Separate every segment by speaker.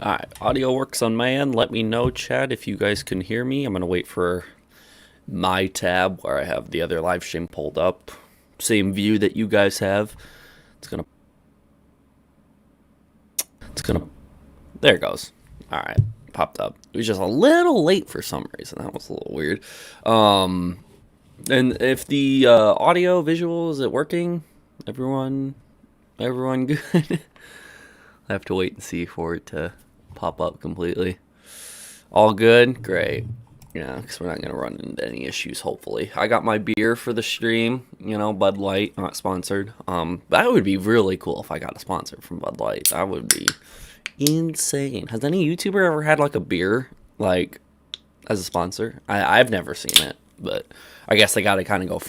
Speaker 1: Alright, audio works on my end. Let me know, chat, if you guys can hear me. I'm going to wait for my tab where I have the other live stream pulled up. Same view that you guys have. There it goes. Alright, popped up. It was just a little late for some reason. That was a little weird. And if the audio, visual, is it working? Everyone good? I have to wait and see for it to pop up completely. All good? Great. Yeah, because we're not going to run into any issues, hopefully. I got my beer for the stream, Bud Light, not sponsored. That would be really cool if I got a sponsor from Bud Light. That would be insane. Has any YouTuber ever had, like, a beer, like, as a sponsor? I've never seen it, but I guess they got to kind of go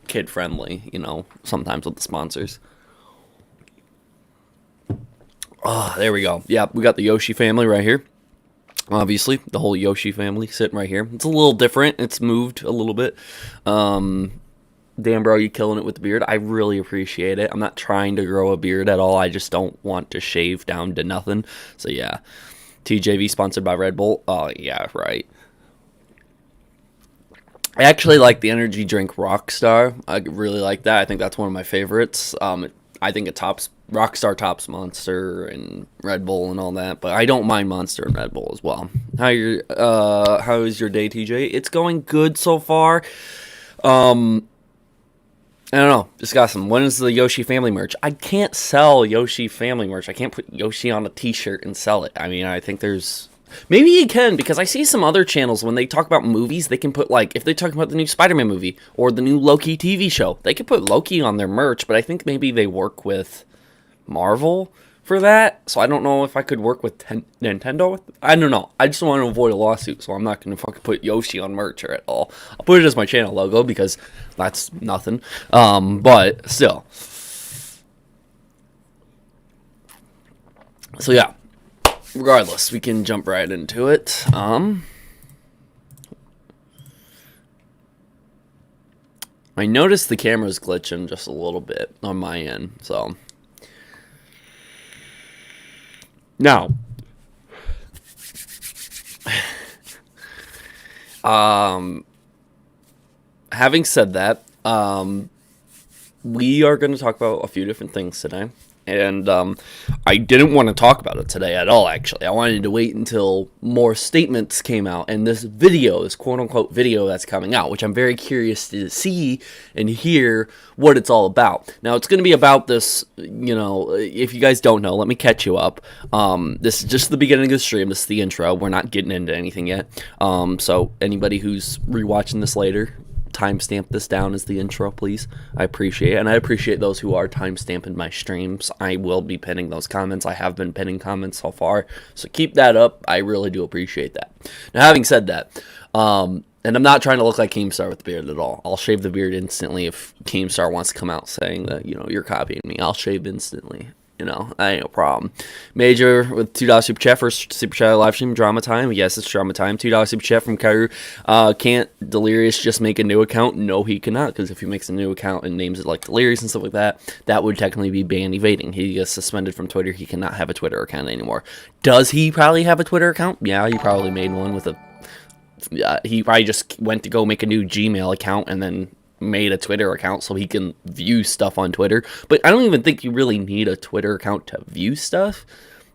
Speaker 1: kid-friendly, sometimes with the sponsors. Oh, there we go. Yeah, we got the Yoshi family right here. Obviously, the whole Yoshi family sitting right here. It's a little different. It's moved a little bit. Dan, bro, you killing it with the beard. I really appreciate it. I'm not trying to grow a beard at all. I just don't want to shave down to nothing. So, yeah. TJV sponsored by Red Bull. Oh, yeah, right. I actually like the energy drink Rockstar. I really like that. I think that's one of my favorites. I think it tops Rockstar, tops Monster and Red Bull and all that, but I don't mind Monster and Red Bull as well. How is your day, TJ? It's going good so far. I don't know. Just got some. When is the Yoshi family merch? I can't sell Yoshi family merch. I can't put Yoshi on a t-shirt and sell it. I mean, I think there's... Maybe you can, because I see some other channels, when they talk about movies, they can put, like, if they talk about the new Spider-Man movie or the new Loki TV show, they can put Loki on their merch, but I think maybe they work with Marvel for that, so I don't know if I could work with Nintendo. I don't know. I just want to avoid a lawsuit, so I'm not going to fucking put Yoshi on merch at all. I'll put it as my channel logo, because that's nothing, but still. So, yeah. Regardless, we can jump right into it. I noticed the camera's glitching just a little bit on my end, so. Now, having said that, we are going to talk about a few different things today. And I didn't want to talk about it today at all, actually. I wanted to wait until more statements came out. And this video, this quote-unquote video that's coming out, which I'm very curious to see and hear what it's all about. Now, it's going to be about this, if you guys don't know, let me catch you up. This is just the beginning of the stream. This is the intro. We're not getting into anything yet. So anybody who's rewatching this later... timestamp this down as the intro, please. I appreciate it, and I appreciate those who are timestamping my streams. I will be pinning those comments. I have been pinning comments so far, so keep that up. I really do appreciate that. Now, having said that, and I'm not trying to look like Keemstar with the beard at all. I'll shave the beard instantly if Keemstar wants to come out saying that, you're copying me. I'll shave instantly. I ain't no problem. Major with $2 super chat for super chat live stream drama time. Yes, it's drama time. $2 super chat from Kairu. Can't Delirious just make a new account? No, he cannot, because if he makes a new account and names it like Delirious and stuff like that, that would technically be ban evading. He gets suspended from Twitter. He cannot have a Twitter account anymore. Does he probably have a Twitter account? Yeah, he probably made one with a... he probably just went to go make a new Gmail account and then made a Twitter account so he can view stuff on Twitter. But I don't even think you really need a Twitter account to view stuff.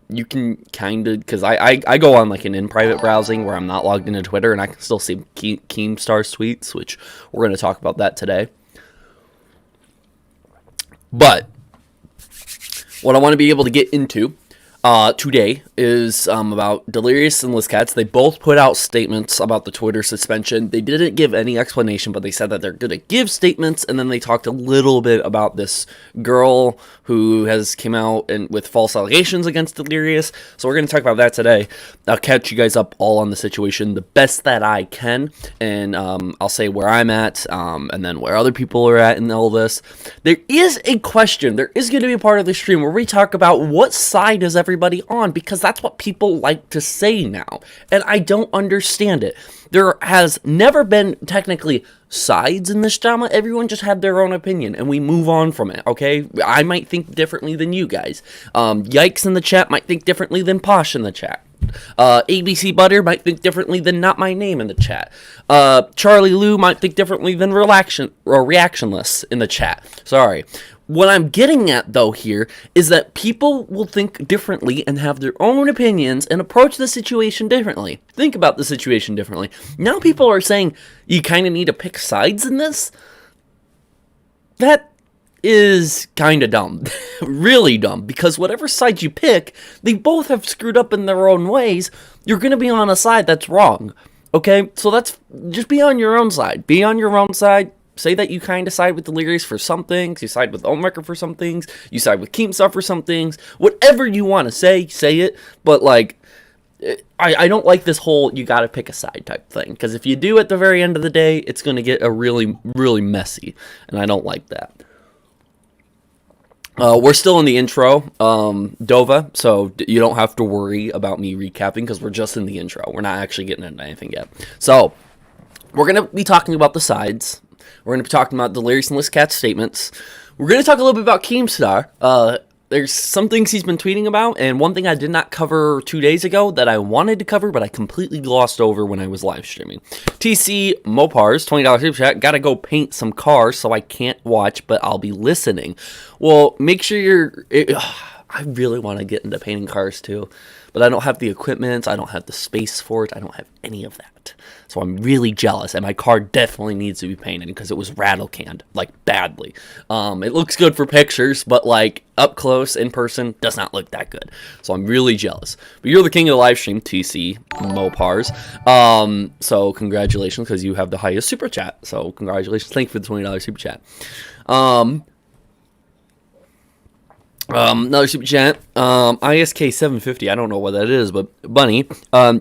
Speaker 1: You can kind of, because I go on like an in-private browsing where I'm not logged into Twitter, and I can still see Keemstar's tweets, which we're going to talk about that today. But what I want to be able to get into today is about Delirious and KATZ. They both put out statements about the Twitter suspension. They didn't give any explanation, but they said that they're going to give statements, and then they talked a little bit about this girl who has came out and with false allegations against Delirious. So we're going to talk about that today. I'll catch you guys up all on the situation the best that I can, and I'll say where I'm at, and then where other people are at in all this. There is a question. There is going to be a part of the stream where we talk about what side does everybody everybody on because that's what people like to say now. And I don't understand it. There has never been technically sides in this drama. Everyone just had their own opinion and we move on from it, okay? I might think differently than you guys. Yikes in the chat might think differently than Posh in the chat. ABC Butter might think differently than Not My Name in the chat. Charlie Lou might think differently than Reactionless in the chat. Sorry. What I'm getting at, though, here is that people will think differently and have their own opinions and approach the situation differently. Think about the situation differently. Now people are saying you kind of need to pick sides in this. That is kind of dumb. Really dumb. Because whatever side you pick, they both have screwed up in their own ways. You're going to be on a side that's wrong. Okay? So that's just be on your own side. Be on your own side. Say that you kind of side with Delirious for some things, you side with Ohmwrecker for some things, you side with Keemstar for some things. Whatever you want to say it. But, like, I don't like this whole you gotta pick a side type thing. Because if you do at the very end of the day, it's going to get a really, really messy. And I don't like that. We're still in the intro, Dova, so you don't have to worry about me recapping because we're just in the intro. We're not actually getting into anything yet. So, we're going to be talking about the sides. We're going to be talking about Delirious and Liz Cat's statements. We're going to talk a little bit about Keemstar. There's some things he's been tweeting about, and one thing I did not cover 2 days ago that I wanted to cover, but I completely glossed over when I was live streaming. TC Mopars, $20 super chat, gotta go paint some cars, so I can't watch, but I'll be listening. Well, make sure I really want to get into painting cars too, but I don't have the equipment, I don't have the space for it, I don't have any of that. So I'm really jealous, and my car definitely needs to be painted because it was rattle canned, like, badly. It looks good for pictures, but, like, up close, in person, does not look that good. So I'm really jealous. But you're the king of the live stream, TC Mopars. So congratulations, because you have the highest super chat. So congratulations. Thank you for the $20 super chat. Another super chat, ISK 750, I don't know what that is, but Bunny,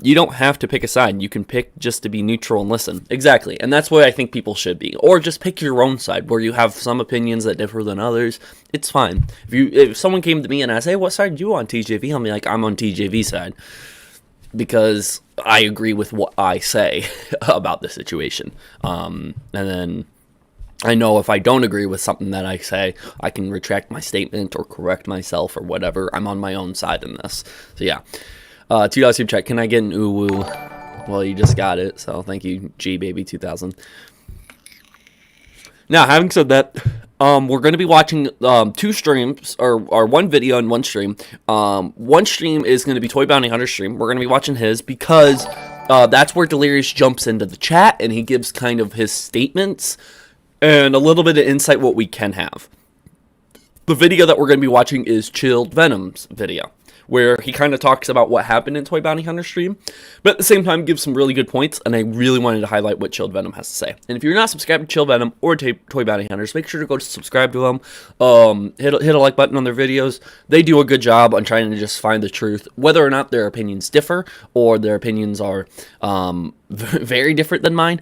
Speaker 1: you don't have to pick a side, you can pick just to be neutral and listen. Exactly, and that's what I think people should be, or just pick your own side, where you have some opinions that differ than others, it's fine. If someone came to me and asked, hey, what side are you on, TJV? I'll be like, I'm on TJV side, because I agree with what I say about the situation, and then I know if I don't agree with something that I say, I can retract my statement or correct myself or whatever. I'm on my own side in this. So, yeah. $2 super chat. Can I get an ooh-woo? Well, you just got it, so thank you, G-Baby2000. Now, having said that, we're going to be watching 2 streams, or 1 video and 1 stream. One stream is going to be Toy Bounty Hunter stream. We're going to be watching his because that's where Delirious jumps into the chat and he gives kind of his statements and a little bit of insight what we can have. The video that we're going to be watching is Chilled Venom's video, where he kind of talks about what happened in Toy Bounty Hunter stream, but at the same time gives some really good points, and I really wanted to highlight what Chilled Venom has to say. And if you're not subscribed to Chilled Venom or Toy Bounty Hunters, make sure to go subscribe to them. Hit a like button on their videos. They do a good job on trying to just find the truth, whether or not their opinions differ or their opinions are very different than mine.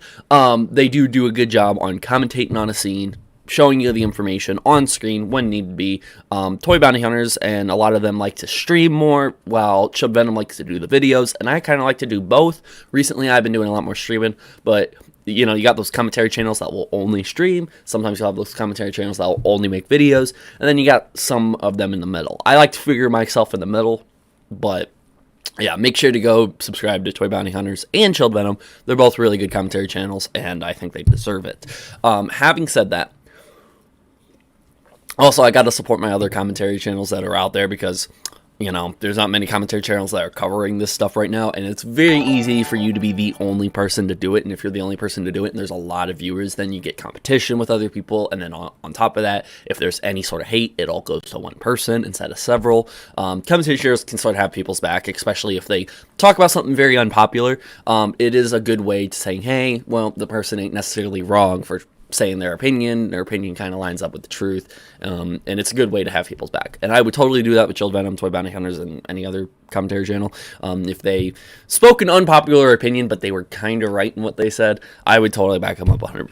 Speaker 1: They do a good job on commentating on a scene, showing you the information on screen when need to be. Toy Bounty Hunters, and a lot of them like to stream more, while Chub Venom likes to do the videos, and I kind of like to do both. Recently, I've been doing a lot more streaming, but, you know, you got those commentary channels that will only stream. Sometimes you'll have those commentary channels that will only make videos, and then you got some of them in the middle. I like to figure myself in the middle, but yeah, make sure to go subscribe to Toy Bounty Hunters and Chilled Venom. They're both really good commentary channels, and I think they deserve it. Having said that, also, I got to support my other commentary channels that are out there because, you know, there's not many commentary channels that are covering this stuff right now, and it's very easy for you to be the only person to do it, and if you're the only person to do it and there's a lot of viewers, then you get competition with other people, and then on top of that, if there's any sort of hate, it all goes to one person instead of several. Commentary channels can sort of have people's back, especially if they talk about something very unpopular. It is a good way to say, hey, well, the person ain't necessarily wrong for saying their opinion kind of lines up with the truth, and it's a good way to have people's back. And I would totally do that with Chilled Venom, Toy Bounty Hunters, and any other commentary channel. If they spoke an unpopular opinion, but they were kind of right in what they said, I would totally back them up 100%.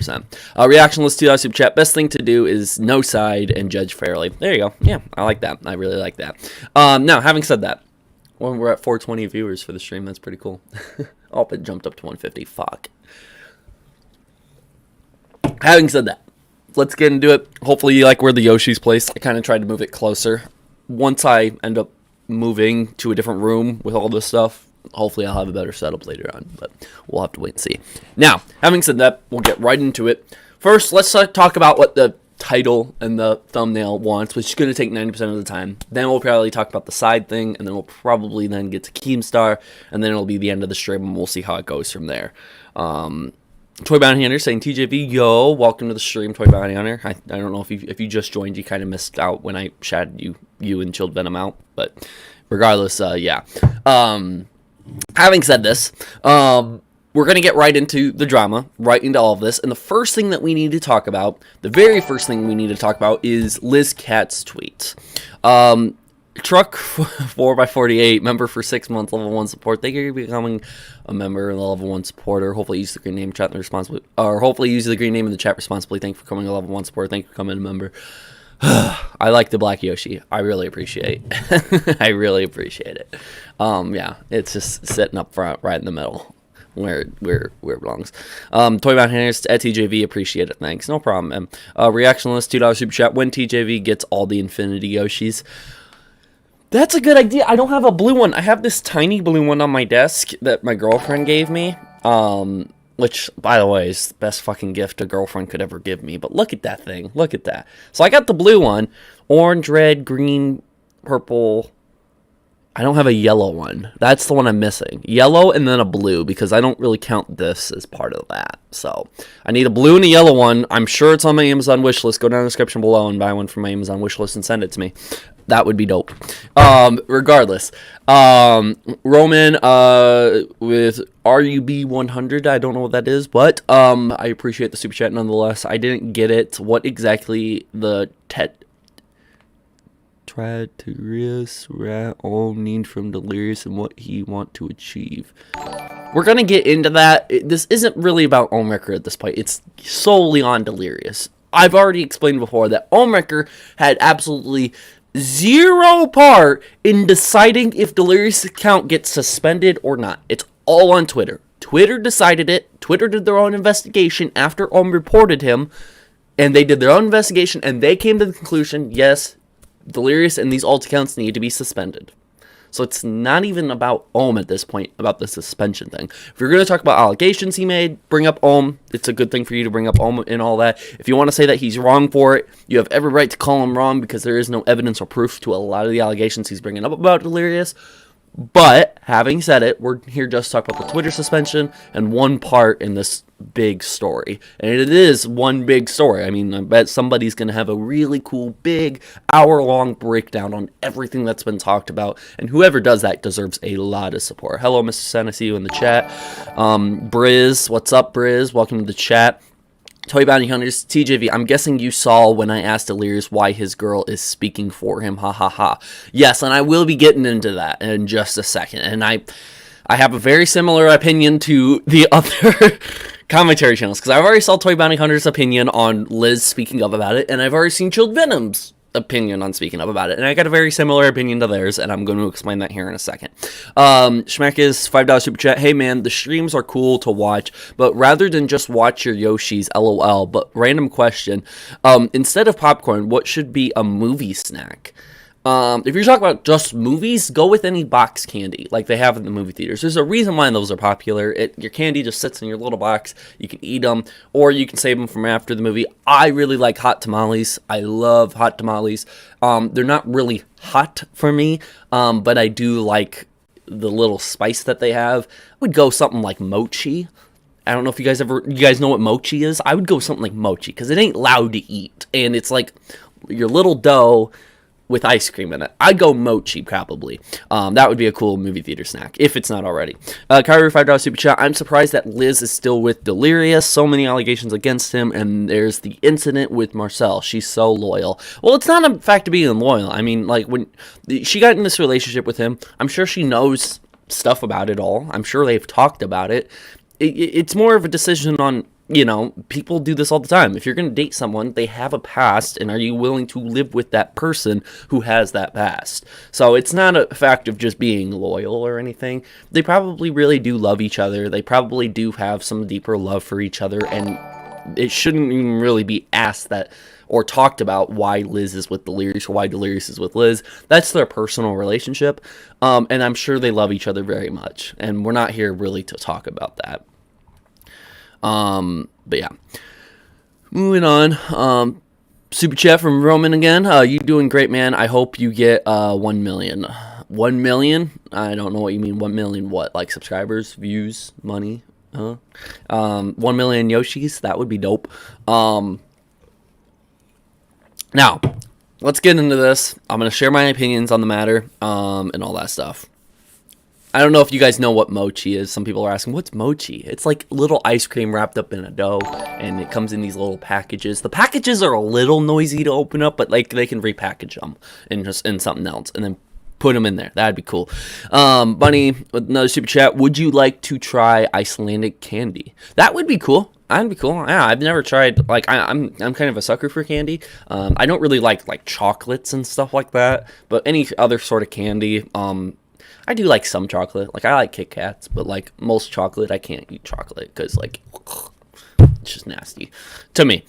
Speaker 1: Reactionless $2 super chat. Best thing to do is no side and judge fairly. There you go. Yeah, I like that. I really like that. Now, having said that, when we're at 420 viewers for the stream. That's pretty cool. Oh, it jumped up to 150. Fuck. Having said that, let's get into it. Hopefully you like where the Yoshi's placed. I kind of tried to move it closer. Once I end up moving to a different room with all this stuff, hopefully I'll have a better setup later on, but we'll have to wait and see. Now, having said that, we'll get right into it. First, let's talk about what the title and the thumbnail wants, which is going to take 90% of the time. Then we'll probably talk about the side thing, and then we'll probably then get to Keemstar, and then it'll be the end of the stream, and we'll see how it goes from there. Toy Bounty Hunter saying, TJV, yo, welcome to the stream, Toy Bounty Hunter. I don't know if you just joined, you kind of missed out when I shouted you and Chilled Venom out, but regardless, yeah. Having said this, we're going to get right into the drama, right into all of this, and the first thing that we need to talk about, the very first thing we need to talk about is Liz Katz's tweet. Truck 4x48, member for 6 months, level 1 support. Thank you for becoming a member and a level 1 supporter. Hopefully use the green name chat responsibly, or hopefully use the green name in the chat responsibly. Thank you for becoming a level 1 supporter. Thank you for becoming a member. I like the Black Yoshi. I really appreciate I really appreciate it. Yeah, it's just sitting up front right in the middle where it belongs. Toy Bounty Hunters at TJV, appreciate it. Thanks. No problem. Reaction list, $2 super chat. When TJV gets all the Infinity Yoshis. That's a good idea. I don't have a blue one. I have this tiny blue one on my desk that my girlfriend gave me. Which, by the way, is the best fucking gift a girlfriend could ever give me. But look at that thing. Look at that. So I got the blue one. Orange, red, green, purple. I don't have a yellow one. That's the one I'm missing. Yellow and then a blue, because I don't really count this as part of that. So I need a blue and a yellow one. I'm sure it's on my Amazon wishlist. Go down in the description below and buy one from my Amazon wishlist and send it to me. That would be dope. Regardless, Roman with RUB100. I don't know what that is, but I appreciate the super chat nonetheless. I didn't get it. What exactly the Traterius rat all need from Delirious and what he want to achieve. We're gonna get into that. This isn't really about Ohmwrecker at this point. It's solely on Delirious. I've already explained before that Ohmwrecker had absolutely zero part in deciding if Delirious' account gets suspended or not. It's all on Twitter. Twitter decided it. Twitter did their own investigation after Ohm reported him, and they did their own investigation, and they came to the conclusion, yes, Delirious and these alt accounts need to be suspended. So it's not even about Ohm at this point, about the suspension thing. If you're going to talk about allegations he made, bring up Ohm. It's a good thing for you to bring up Ohm and all that. If you want to say that he's wrong for it, you have every right to call him wrong because there is no evidence or proof to a lot of the allegations he's bringing up about Delirious. But, having said it, we're here just to talk about the Twitter suspension and one part in this big story. And it is one big story. I mean, I bet somebody's going to have a really cool, big, hour-long breakdown on everything that's been talked about. And whoever does that deserves a lot of support. Hello, Mr. Sen, I see you in the chat. Briz, what's up, Briz? Welcome to the chat. Toy Bounty Hunters, TJV, I'm guessing you saw when I asked Delirious why his girl is speaking for him, ha ha ha. Yes, and I will be getting into that in just a second, and I have a very similar opinion to the other commentary channels, because I've already saw Toy Bounty Hunters' opinion on Liz speaking up about it, and I've already seen Chilled Venom's opinion on speaking up about it, and I got a very similar opinion to theirs, and I'm going to explain that here in a second. Schmack is $5 super chat. Hey man, the streams are cool to watch, but rather than just watch your Yoshis, lol, but random question, instead of popcorn, what should be a movie snack? If you're talking about just movies, go with any box candy like they have in the movie theaters. There's a reason why those are popular. Your candy just sits in your little box. You can eat them, or you can save them from after the movie. I really like hot tamales. I love hot tamales. They're not really hot for me, but I do like the little spice that they have. I would go something like mochi. I don't know if you guys know what mochi is. I would go something like mochi because it ain't loud to eat, and it's like your little dough with ice cream in it. I'd go mochi, probably. That would be a cool movie theater snack, if it's not already. Kyrie, $5 super chat. I'm surprised that Liz is still with Delirious. So many allegations against him, and there's the incident with Marcel. She's so loyal. Well, it's not a fact of being loyal. I mean, like, when she got in this relationship with him, I'm sure she knows stuff about it all. I'm sure they've talked about it. It's more of a decision on, you know, people do this all the time. If you're going to date someone, they have a past, and are you willing to live with that person who has that past? So it's not a fact of just being loyal or anything. They probably really do love each other. They probably do have some deeper love for each other, and it shouldn't even really be asked that or talked about why Liz is with Delirious or why Delirious is with Liz. That's their personal relationship, and I'm sure they love each other very much, and we're not here really to talk about that. But yeah, moving on. Super chat from Roman again. You doing great, man. I hope you get 1 million. 1 million? I don't know what you mean. 1 million what? Like subscribers, views, money? Huh? 1 million Yoshis? That would be dope. Now, let's get into this. I'm going to share my opinions on the matter, and all that stuff. I don't know if you guys know what mochi is. Some people are asking, what's mochi? It's like little ice cream wrapped up in a dough, and it comes in these little packages. The packages are a little noisy to open up, but like they can repackage them in something else, and then put them in there. That'd be cool. Bunny with another super chat. Would you like to try Icelandic candy? That would be cool. That'd be cool. Yeah, I've never tried. Like I'm kind of a sucker for candy. I don't really like chocolates and stuff like that, but any other sort of candy. I do like some chocolate. Like I like Kit Kats, but like most chocolate, I can't eat chocolate because like it's just nasty to me.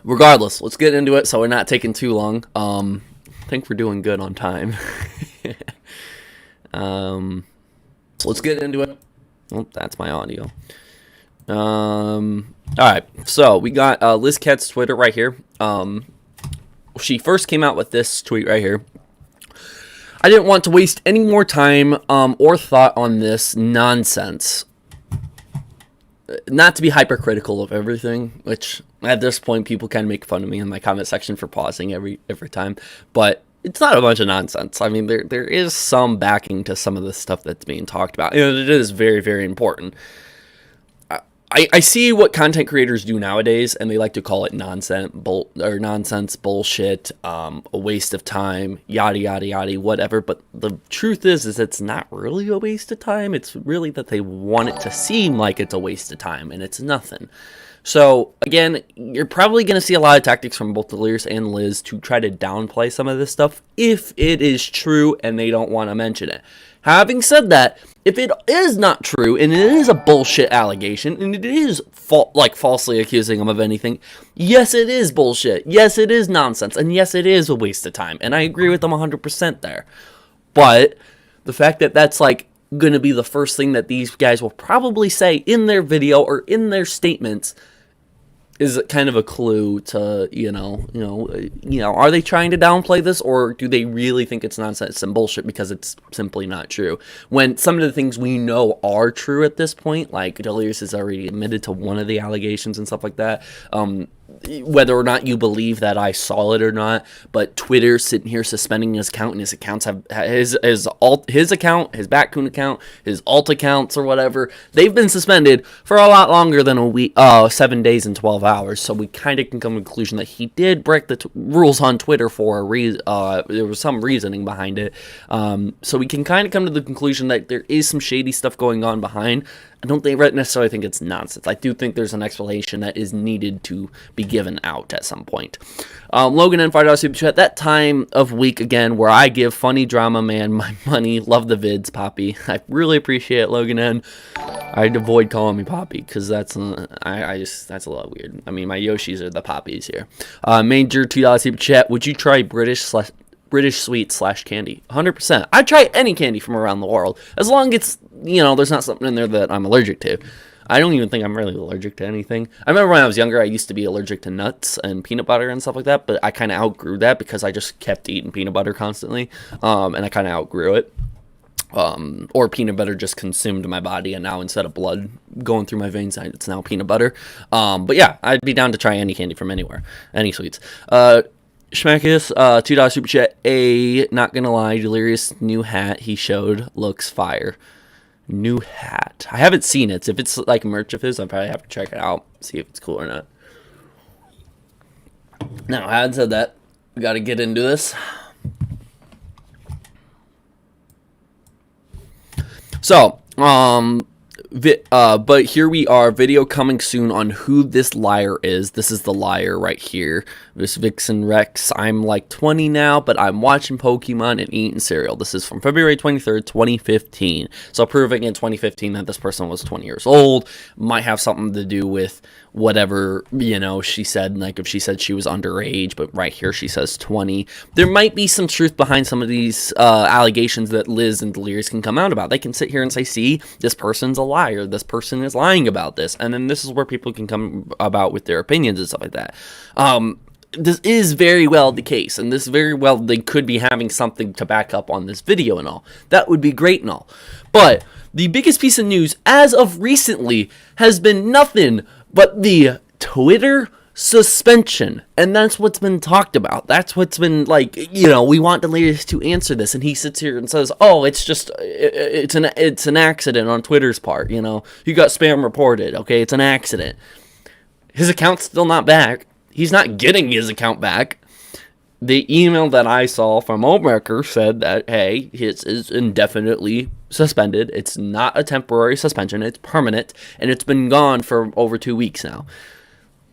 Speaker 1: Regardless, let's get into it so we're not taking too long. I think we're doing good on time. So let's get into it. Oh, that's my audio. All right, so we got Liz Katz's Twitter right here. She first came out with this tweet right here. I didn't want to waste any more time or thought on this nonsense. Not to be hypercritical of everything, which at this point people kind of make fun of me in my comment section for pausing every time, but it's not a bunch of nonsense. I mean, there is some backing to some of the stuff that's being talked about, and it is very, very important. I see what content creators do nowadays, and they like to call it nonsense bullshit, a waste of time, yada yada yada, whatever. But the truth is it's not really a waste of time. It's really that they want it to seem like it's a waste of time, and it's nothing. So again, you're probably going to see a lot of tactics from both Delirious and Liz to try to downplay some of this stuff if it is true and they don't want to mention it. Having said that, if it is not true and it is a bullshit allegation and it is falsely accusing them of anything, yes, it is bullshit. Yes, it is nonsense. And yes, it is a waste of time. And I agree with them 100% there. But the fact that that's like going to be the first thing that these guys will probably say in their video or in their statements is kind of a clue to, you know, are they trying to downplay this, or do they really think it's nonsense and bullshit because it's simply not true? When some of the things we know are true at this point, like Delirious has already admitted to one of the allegations and stuff like that, whether or not you believe that I saw it or not, but Twitter's sitting here suspending his account, and his accounts have his account, his Backcoon account, his alt accounts or whatever. They've been suspended for a lot longer than a week, 7 days and 12 hours. So we kind of can come to the conclusion that he did break the rules on Twitter for a reason. There was some reasoning behind it. So we can kind of come to the conclusion that there is some shady stuff going on behind. I don't necessarily think it's nonsense. I do think there's an explanation that is needed to be given out at some point. Logan and $5 Super Chat. That time of week again where I give funny drama man my money. Love the vids, Poppy. I really appreciate it, Logan N. I'd avoid calling me Poppy because that's that's a lot weird. I mean, my Yoshis are the Poppies here. Major $2 Super Chat. Would you try British sweet / candy? 100%. I'd try any candy from around the world, as long as it's, there's not something in there that I'm allergic to. I don't even think I'm really allergic to anything. I remember when I was younger, I used to be allergic to nuts and peanut butter and stuff like that, but I kind of outgrew that because I just kept eating peanut butter constantly, and I kind of outgrew it. Or peanut butter just consumed my body, and now instead of blood going through my veins, it's now peanut butter. But yeah, I'd be down to try any candy from anywhere, any sweets. Schmackus, $2 Super Chat. Not gonna lie, Delirious new hat he showed looks fire. New hat. I haven't seen it. If it's like merch of his, I'll probably have to check it out, see if it's cool or not. Now, having said that, we gotta get into this. So, But here we are, video coming soon on who this liar is. This is the liar right here. This Vixen Rex. I'm like 20 now, but I'm watching Pokemon and eating cereal. This is from February 23rd, 2015. So proving in 2015 that this person was 20 years old. Might have something to do with whatever, you know, she said. Like if she said she was underage, but right here she says 20. There might be some truth behind some of these allegations that Liz and Delirious can come out about. They can sit here and say, see, this person's a liar. This person is lying about this. And then this is where people can come about with their opinions and stuff like that. This is very well the case, and this very well they could be having something to back up on this video and all. That would be great and all. But the biggest piece of news as of recently has been nothing but the Twitter suspension, and that's what's been talked about. That's what's been like, you know, we want Delirious to answer this, and he sits here and says, oh, it's just it's an accident on Twitter's part, you know, you got spam reported, okay, it's an accident. His account's still not back. He's not getting his account back. The email that I saw from Ohmwrecker said that, hey, his is indefinitely suspended. It's not a temporary suspension. It's permanent, and it's been gone for over 2 weeks now.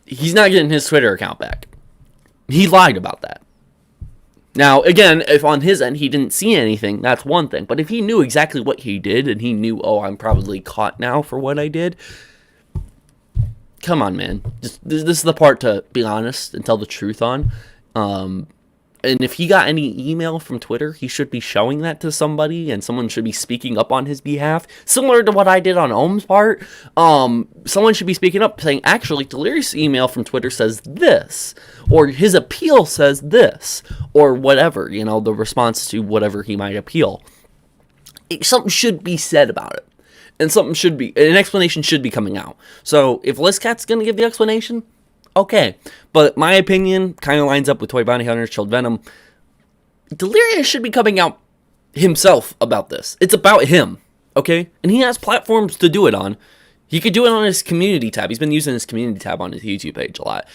Speaker 1: He's not getting his Twitter account back. He lied about that. Now, again, if on his end he didn't see anything, that's one thing. But if he knew exactly what he did, and he knew, oh, I'm probably caught now for what I did, come on, man. This is the part to be honest and tell the truth on. And if he got any email from Twitter, he should be showing that to somebody, and someone should be speaking up on his behalf. Similar to what I did on Ohm's part. Someone should be speaking up saying, actually, Delirious' email from Twitter says this. Or his appeal says this. Or whatever, you know, the response to whatever he might appeal. Something should be said about it. And an explanation should be coming out. So, if LizCat's going to give the explanation, okay. But my opinion kind of lines up with ToyBountyHunters, Chilled Venom. Delirious should be coming out himself about this. It's about him, okay? And he has platforms to do it on. He could do it on his community tab. He's been using his community tab on his YouTube page a lot.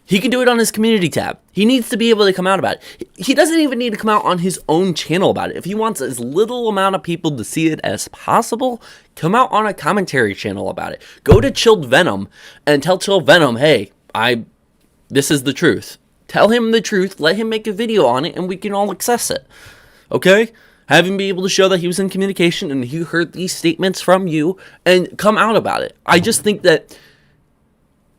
Speaker 1: He can do it on his community tab. He needs to be able to come out about it. He doesn't even need to come out on his own channel about it. If he wants as little amount of people to see it as possible, come out on a commentary channel about it. Go to Chilled Venom and tell Chilled Venom, hey, this is the truth. Tell him the truth, let him make a video on it, and we can all access it. Okay? Have him be able to show that he was in communication and he heard these statements from you and come out about it. I just think that,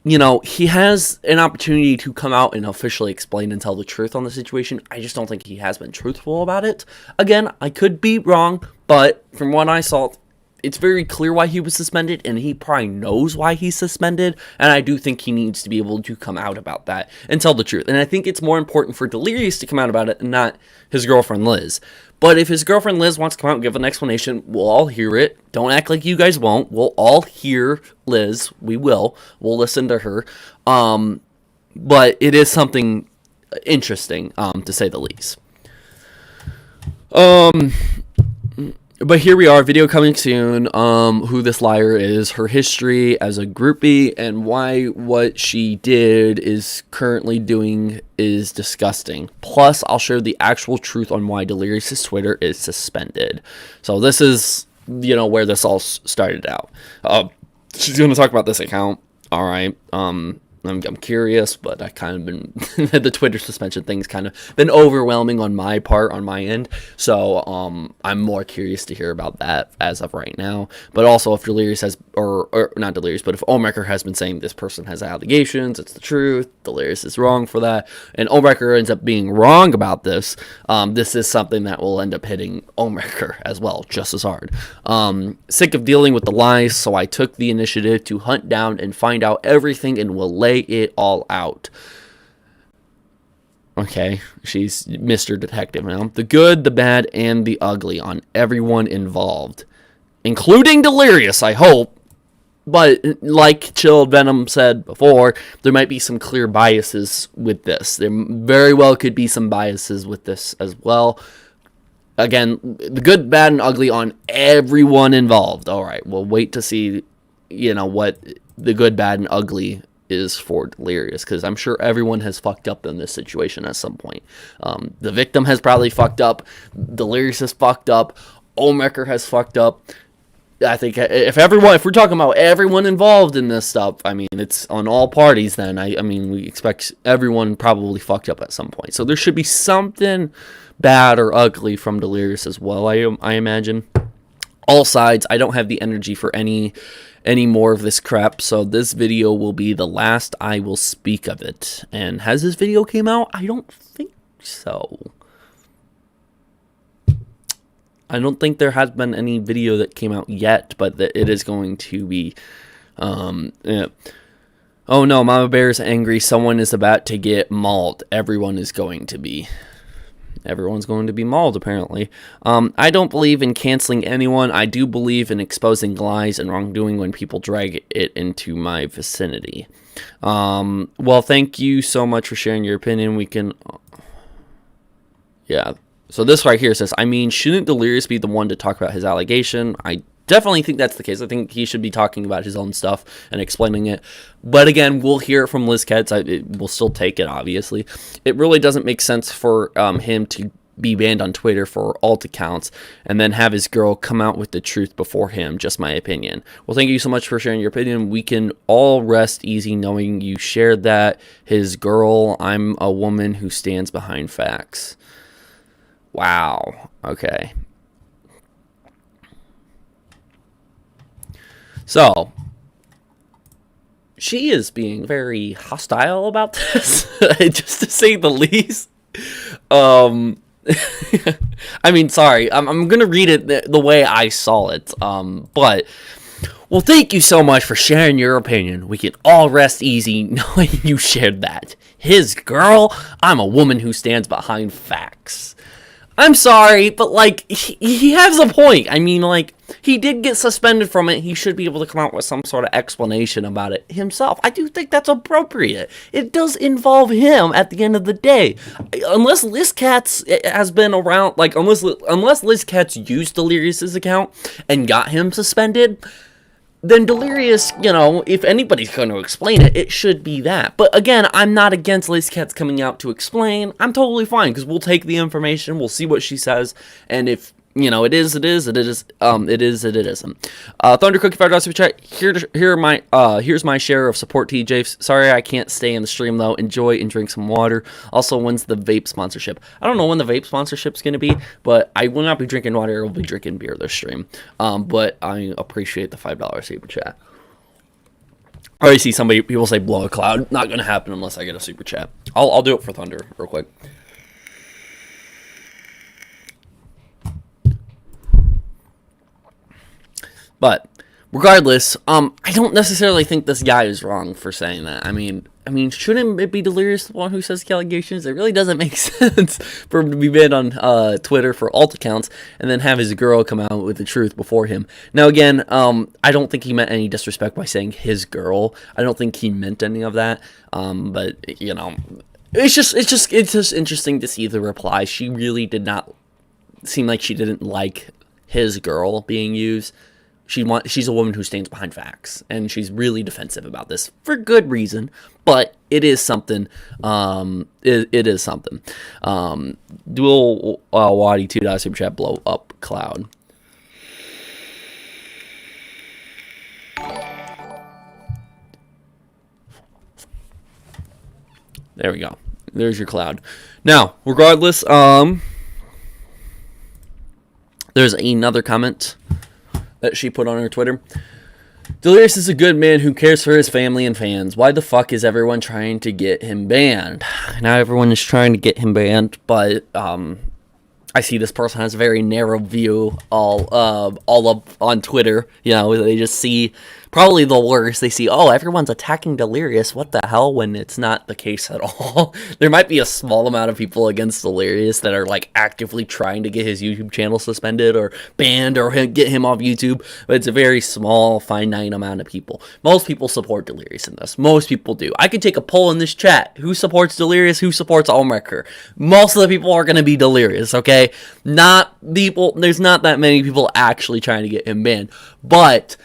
Speaker 1: you know, he has an opportunity to come out and officially explain and tell the truth on the situation. I just don't think he has been truthful about it. Again, I could be wrong, but from what I saw, it's very clear why he was suspended, and he probably knows why he's suspended, and I do think he needs to be able to come out about that and tell the truth. And I think it's more important for Delirious to come out about it and not his girlfriend Liz. But if his girlfriend Liz wants to come out and give an explanation, we'll all hear it. Don't act like you guys won't. We'll all hear Liz. We will. We'll listen to her. But it is something interesting, to say the least. But here we are, video coming soon, who this liar is, her history as a groupie, and why what she did is currently doing is disgusting. Plus, I'll share the actual truth on why Delirious' Twitter is suspended. So this is, you know, where this all started out. She's going to talk about this account, alright, I'm curious, but I kind of been the Twitter suspension thing's kind of been overwhelming on my part, on my end. So I'm more curious to hear about that as of right now. But also, if Delirious has, or not Delirious, but if Ohmwrecker has been saying this person has allegations, it's the truth. Delirious is wrong for that, and Ohmwrecker ends up being wrong about this. This is something that will end up hitting Ohmwrecker as well, just as hard. Sick of dealing with the lies, so I took the initiative to hunt down and find out everything, and will lay it all out. Okay, she's Mr. Detective now. The good, the bad, and the ugly on everyone involved, including Delirious, I hope. But like Chilled Venom said before, there might be some clear biases with this. There very well could be some biases with this as well. Again, the good, bad, and ugly on everyone involved. All right, we'll wait to see, you know, what the good, bad, and ugly is for Delirious, because I'm sure everyone has fucked up in this situation at some point. The victim has probably fucked up. Delirious has fucked up. Ohmwrecker has fucked up. I think if we're talking about everyone involved in this stuff, I mean, it's on all parties then. I mean, we expect everyone probably fucked up at some point. So there should be something bad or ugly from Delirious as well, I imagine. All sides. I don't have the energy for any more of this crap, so this video will be the last I will speak of it. And has this video came out? I don't think so. I don't think there has been any video that came out yet, but it is going to be. Yeah. Oh no, Mama Bear's angry. Someone is about to get mauled. Everyone's going to be mauled, apparently. I don't believe in canceling anyone. I do believe in exposing lies and wrongdoing when people drag it into my vicinity. Well, thank you so much for sharing your opinion. We can... Yeah. So this right here says, I mean, shouldn't Delirious be the one to talk about his allegation? I definitely think that's the case. I think he should be talking about his own stuff and explaining it. But again, we'll hear it from Liz KATZ. We'll still take it, obviously. It really doesn't make sense for him to be banned on Twitter for alt accounts and then have his girl come out with the truth before him. Just my opinion. Well, thank you so much for sharing your opinion. We can all rest easy knowing you shared that. His girl, I'm a woman who stands behind facts. Wow. Okay. So, she is being very hostile about this, just to say the least. I mean, sorry, I'm going to read it the way I saw it, but, well, thank you so much for sharing your opinion. We can all rest easy knowing you shared that. His girl, I'm a woman who stands behind facts. I'm sorry, but, like, he has a point. I mean, like, he did get suspended from it. He should be able to come out with some sort of explanation about it himself. I do think that's appropriate. It does involve him at the end of the day. Unless Liz KATZ has been around, like, unless Liz KATZ used Delirious's account and got him suspended, then Delirious, you know, if anybody's going to explain it, it should be that. But again, I'm not against Liz KATZ coming out to explain. I'm totally fine, because we'll take the information, we'll see what she says, and if, you know, it is, it isn't. Thunder Cookie $5 super chat. Here's my share of support, TJ. Sorry I can't stay in the stream though. Enjoy and drink some water. Also, when's the vape sponsorship? I don't know when the vape sponsorship's gonna be, but I will not be drinking water. I will be drinking beer this stream. But I appreciate the $5 super chat. I already see people say blow a cloud. Not gonna happen unless I get a super chat. I'll do it for Thunder real quick. But regardless, I don't necessarily think this guy is wrong for saying that. I mean, shouldn't it be Delirious the one who says the allegations? It really doesn't make sense for him to be banned on Twitter for alt accounts and then have his girl come out with the truth before him. Now, again, I don't think he meant any disrespect by saying his girl. I don't think he meant any of that. But you know, it's just interesting to see the reply. She really did not seem like she didn't like his girl being used. She's a woman who stands behind facts, and she's really defensive about this for good reason. But it is something. It is something. Dual Wadi $2 super chat blow up cloud. There we go. There's your cloud. Now, regardless, there's another comment that she put on her Twitter. Delirious is a good man who cares for his family and fans. Why the fuck is everyone trying to get him banned? Now everyone is trying to get him banned, but I see this person has a very narrow view all up on Twitter. You know, they just see probably the worst. They see, oh, everyone's attacking Delirious. What the hell? When it's not the case at all. There might be a small amount of people against Delirious that are like actively trying to get his YouTube channel suspended or banned or get him off YouTube. But it's a very small, finite amount of people. Most people support Delirious in this. Most people do. I could take a poll in this chat. Who supports Delirious? Who supports Ohmwrecker? Most of the people are going to be Delirious, okay? There's not that many people actually trying to get him banned. But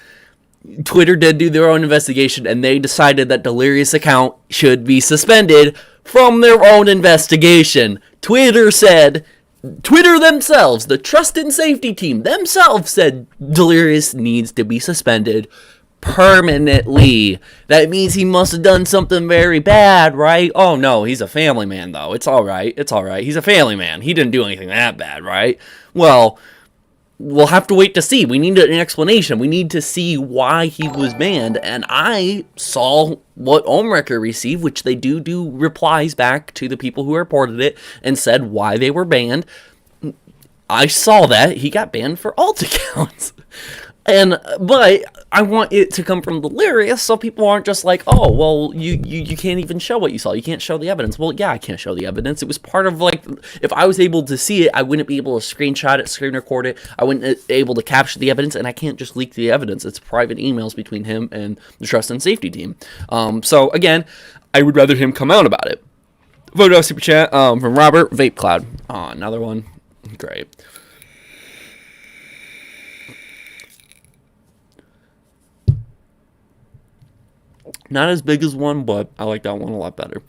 Speaker 1: Twitter did do their own investigation, and they decided that Delirious account should be suspended from their own investigation. Twitter said Twitter themselves, the trust and safety team themselves said Delirious needs to be suspended permanently. That means he must have done something very bad, right? Oh no, he's a family man though. It's all right. It's all right. He's a family man. He didn't do anything that bad, right? Well, we'll have to wait to see. We need an explanation. We need to see why he was banned. And I saw what Ohmwrecker received, which they do replies back to the people who reported it and said why they were banned. I saw that he got banned for alt accounts. But I want it to come from Delirious so people aren't just like, oh, well, you can't even show what you saw. You can't show the evidence. Well, yeah, I can't show the evidence. It was part of, like, if I was able to see it, I wouldn't be able to screenshot it, screen record it. I wouldn't be able to capture the evidence, and I can't just leak the evidence. It's private emails between him and the trust and safety team. So, again, I would rather him come out about it. Photo super chat from Robert Vape Cloud. Oh, another one. Great. Not as big as one, but I like that one a lot better.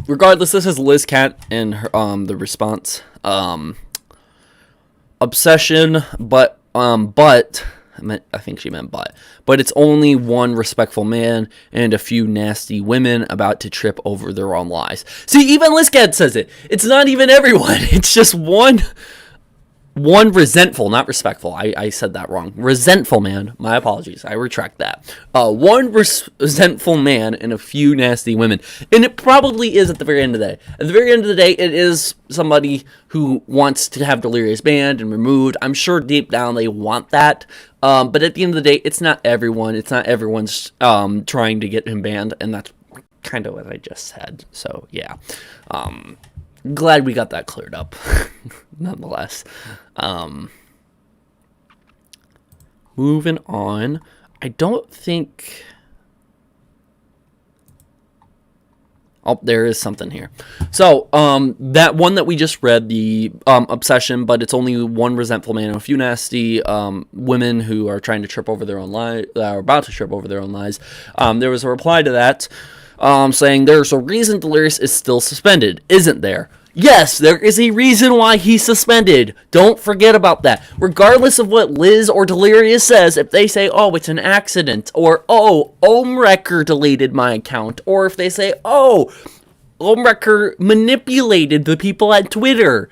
Speaker 1: Regardless, this is Liz Cat and her, the response. Obsession, but I think she meant but it's only one respectful man and a few nasty women about to trip over their own lies. See, even Liz Cat says it. It's not even everyone. It's just one resentful, not respectful. I said that wrong. Resentful man. My apologies. I retract that. One resentful man and a few nasty women. And it probably is at the very end of the day. At the very end of the day, it is somebody who wants to have Delirious banned and removed. I'm sure deep down they want that. But at the end of the day, it's not everyone. It's not everyone's trying to get him banned. And that's kind of what I just said. So, yeah. Glad we got that cleared up, nonetheless. Moving on. I don't think... Oh, there is something here. So, that one that we just read, the obsession, but it's only one resentful man and a few nasty women who are trying to trip over their own lies, are about to trip over their own lies. There was a reply to that saying there's a reason Delirious is still suspended, isn't there? Yes, there is a reason why he's suspended. Don't forget about that. Regardless of what Liz or Delirious says, if they say, oh, it's an accident, or, oh, Ohmwrecker deleted my account, or if they say, oh, Ohmwrecker manipulated the people at Twitter.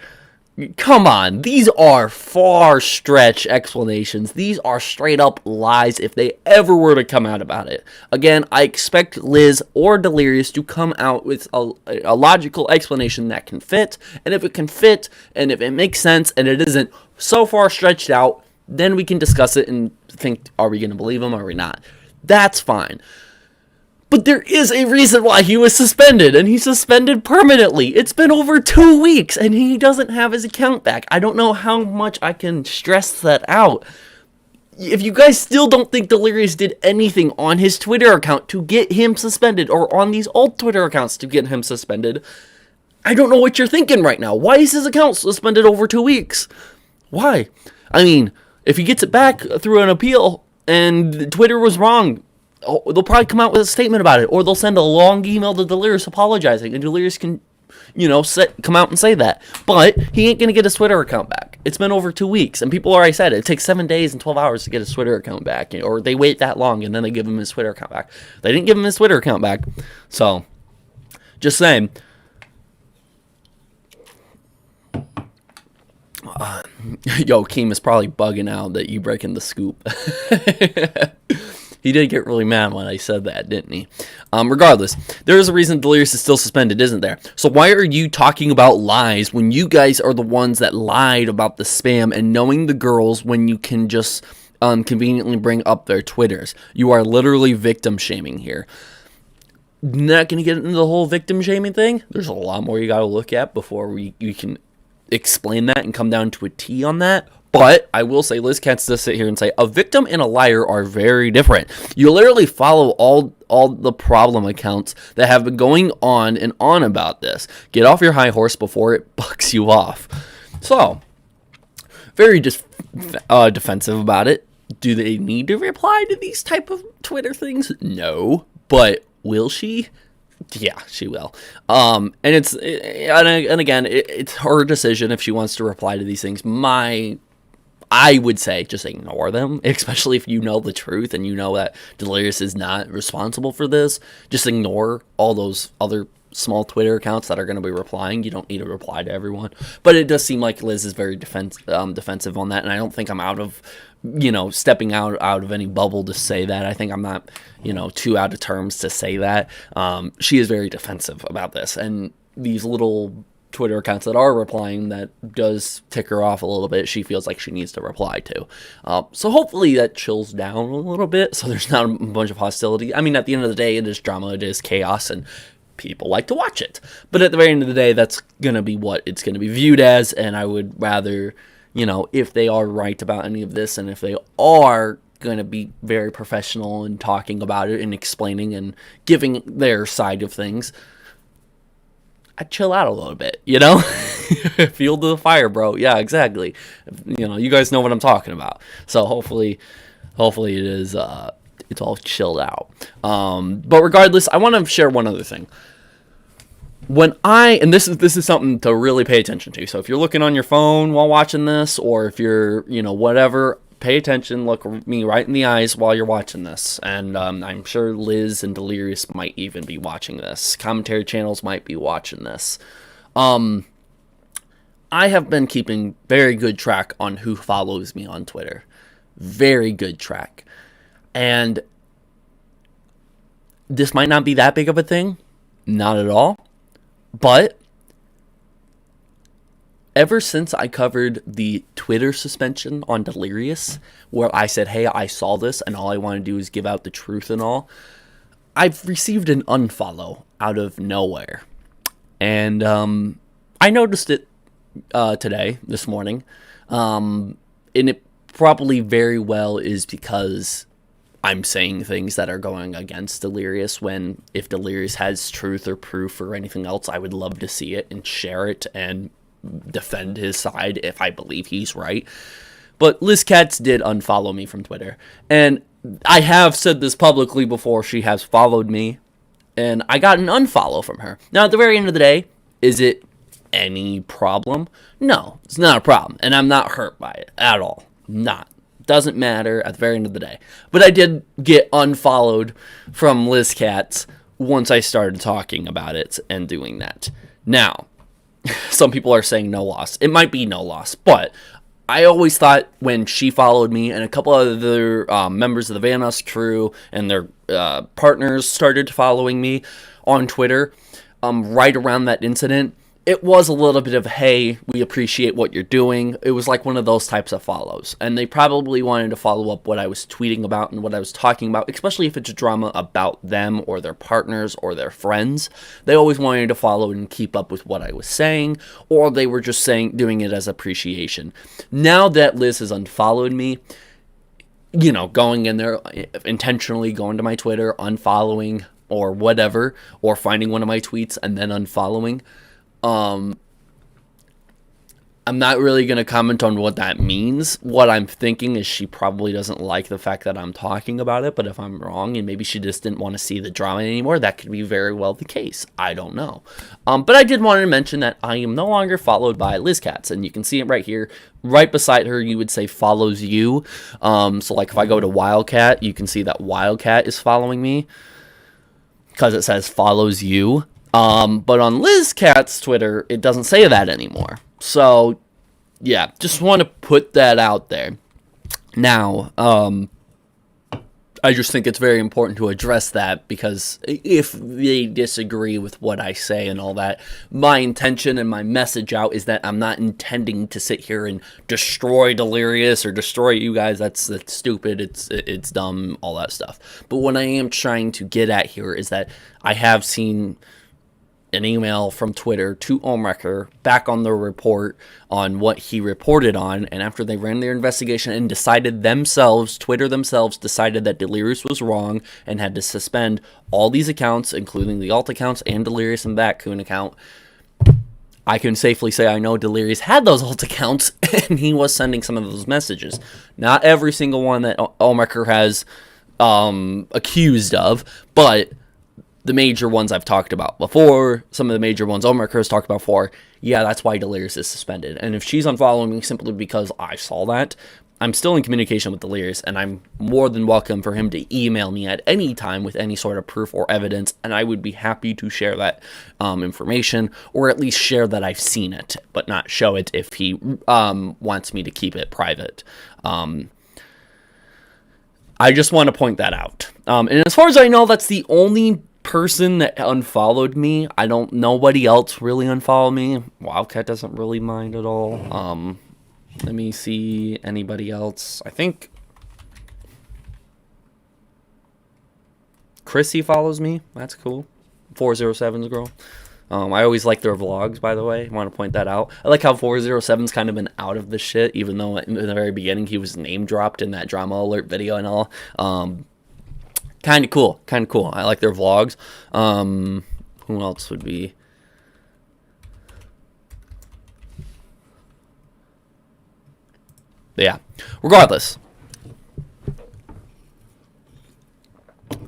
Speaker 1: Come on, these are far-stretch explanations. These are straight-up lies if they ever were to come out about it. Again, I expect Liz or Delirious to come out with a logical explanation that can fit, and if it can fit, and if it makes sense, and it isn't so far stretched out, then we can discuss it and think, are we going to believe him or are we not? That's fine. But there is a reason why he was suspended, and he's suspended permanently. It's been over 2 weeks, and he doesn't have his account back. I don't know how much I can stress that out. If you guys still don't think Delirious did anything on his Twitter account to get him suspended, or on these old Twitter accounts to get him suspended, I don't know what you're thinking right now. Why is his account suspended over 2 weeks? Why? I mean, if he gets it back through an appeal, and Twitter was wrong, they'll probably come out with a statement about it, or they'll send a long email to Delirious apologizing, and Delirious can, come out and say that. But he ain't going to get his Twitter account back. It's been over 2 weeks, and people already said it takes 7 days and 12 hours to get his Twitter account back, or they wait that long, and then they give him his Twitter account back. They didn't give him his Twitter account back, so, just saying. Yo, Keem is probably bugging out that you breaking the scoop. He did get really mad when I said that, didn't he? Regardless, there is a reason Delirious is still suspended, isn't there? So why are you talking about lies when you guys are the ones that lied about the spam and knowing the girls when you can just conveniently bring up their Twitters? You are literally victim shaming here. Not going to get into the whole victim shaming thing. There's a lot more you got to look at before you can explain that and come down to a T on that. But I will say, Liz Katz does sit here and say, a victim and a liar are very different. You literally follow all the problem accounts that have been going on and on about this. Get off your high horse before it bucks you off. So, very defensive about it. Do they need to reply to these type of Twitter things? No. But will she? Yeah, she will. And again, it's her decision if she wants to reply to these things. I would say just ignore them, especially if you know the truth and you know that Delirious is not responsible for this. Just ignore all those other small Twitter accounts that are going to be replying. You don't need to reply to everyone. But it does seem like Liz is very defensive on that, and I don't think I'm out of, stepping out of any bubble to say that. I think I'm not, too out of terms to say that. She is very defensive about this, and these little Twitter accounts that are replying, that does tick her off a little bit. She feels like she needs to reply to. So hopefully that chills down a little bit, so there's not a bunch of hostility. I mean, at the end of the day, it is drama, it is chaos, and people like to watch it. But at the very end of the day, that's going to be what it's going to be viewed as, and I would rather, if they are right about any of this, and if they are going to be very professional in talking about it and explaining and giving their side of things, I'd chill out a little bit, Fuel to the fire, bro. Yeah, exactly. You guys know what I'm talking about. So hopefully it is, it's all chilled out. But regardless, I want to share one other thing. And this is something to really pay attention to. So if you're looking on your phone while watching this, or if you're, whatever, pay attention, look me right in the eyes while you're watching this. And I'm sure Liz and Delirious might even be watching this. Commentary channels might be watching this. I have been keeping very good track on who follows me on Twitter. Very good track. And this might not be that big of a thing. Not at all. But ever since I covered the Twitter suspension on Delirious, where I said, hey, I saw this and all I want to do is give out the truth and all, I've received an unfollow out of nowhere. And I noticed it this morning. And it probably very well is because I'm saying things that are going against Delirious, when if Delirious has truth or proof or anything else, I would love to see it and share it and defend his side if I believe he's right. But Liz KATZ did unfollow me from Twitter, and I have said this publicly before. She has followed me, and I got an unfollow from her. Now, at the very end of the day, is it any problem? No, it's not a problem, and I'm not hurt by it at all. Not. Doesn't matter at the very end of the day. But I did get unfollowed from Liz KATZ once I started talking about it and doing that. Now, some people are saying no loss. It might be no loss, but I always thought when she followed me and a couple other members of the Van Us crew and their partners started following me on Twitter right around that incident, it was a little bit of, hey, we appreciate what you're doing. It was like one of those types of follows. And they probably wanted to follow up what I was tweeting about and what I was talking about, especially if it's drama about them or their partners or their friends. They always wanted to follow and keep up with what I was saying, or they were just doing it as appreciation. Now that Liz has unfollowed me, going in there, intentionally going to my Twitter, unfollowing or whatever, or finding one of my tweets and then unfollowing, I'm not really going to comment on what that means. What I'm thinking is she probably doesn't like the fact that I'm talking about it, but if I'm wrong and maybe she just didn't want to see the drama anymore, that could be very well the case. I don't know. But I did want to mention that I am no longer followed by Liz KATZ, and you can see it right here. Right beside her, you would say follows you. So like if I go to Wildcat, you can see that Wildcat is following me because it says follows you. But on Liz KATZ's Twitter, it doesn't say that anymore. So, yeah, just want to put that out there. Now, I just think it's very important to address that, because if they disagree with what I say and all that, my intention and my message out is that I'm not intending to sit here and destroy Delirious or destroy you guys. That's stupid. It's dumb, all that stuff. But what I am trying to get at here is that I have seen an email from Twitter to Ohmwrecker back on the report on what he reported on, and after they ran their investigation and Twitter themselves decided that Delirious was wrong and had to suspend all these accounts, including the alt accounts and Delirious and Batcoon account. I can safely say I know Delirious had those alt accounts, and he was sending some of those messages. Not every single one that Ohmwrecker has accused of, but the major ones I've talked about before, some of the major ones Ohmwrecker has talked about before, yeah, that's why Delirious is suspended. And if she's unfollowing me simply because I saw that, I'm still in communication with Delirious, and I'm more than welcome for him to email me at any time with any sort of proof or evidence, and I would be happy to share that information, or at least share that I've seen it, but not show it if he wants me to keep it private. I just want to point that out. And as far as I know, that's the only person that unfollowed me. Nobody else really unfollowed me. Wildcat doesn't really mind at all. Let me see anybody else. I think Chrissy follows me. That's cool. 407's girl. I always like their vlogs, by the way. I want to point that out. I like how 407's kind of been out of the shit, even though in the very beginning he was name dropped in that drama alert video and all. Kind of cool. I like their vlogs. Who else would be? Yeah. Regardless.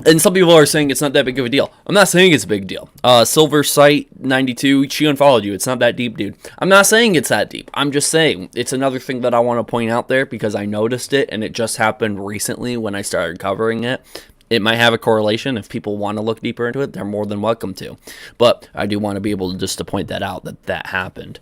Speaker 1: And some people are saying it's not that big of a deal. I'm not saying it's a big deal. Silver Sight 92, she unfollowed you. It's not that deep, dude. I'm not saying it's that deep. I'm just saying it's another thing that I want to point out there because I noticed it and it just happened recently when I started covering it. It might have a correlation. If people want to look deeper into it, they're more than welcome to. But I do want to be able to just to point that out, that happened.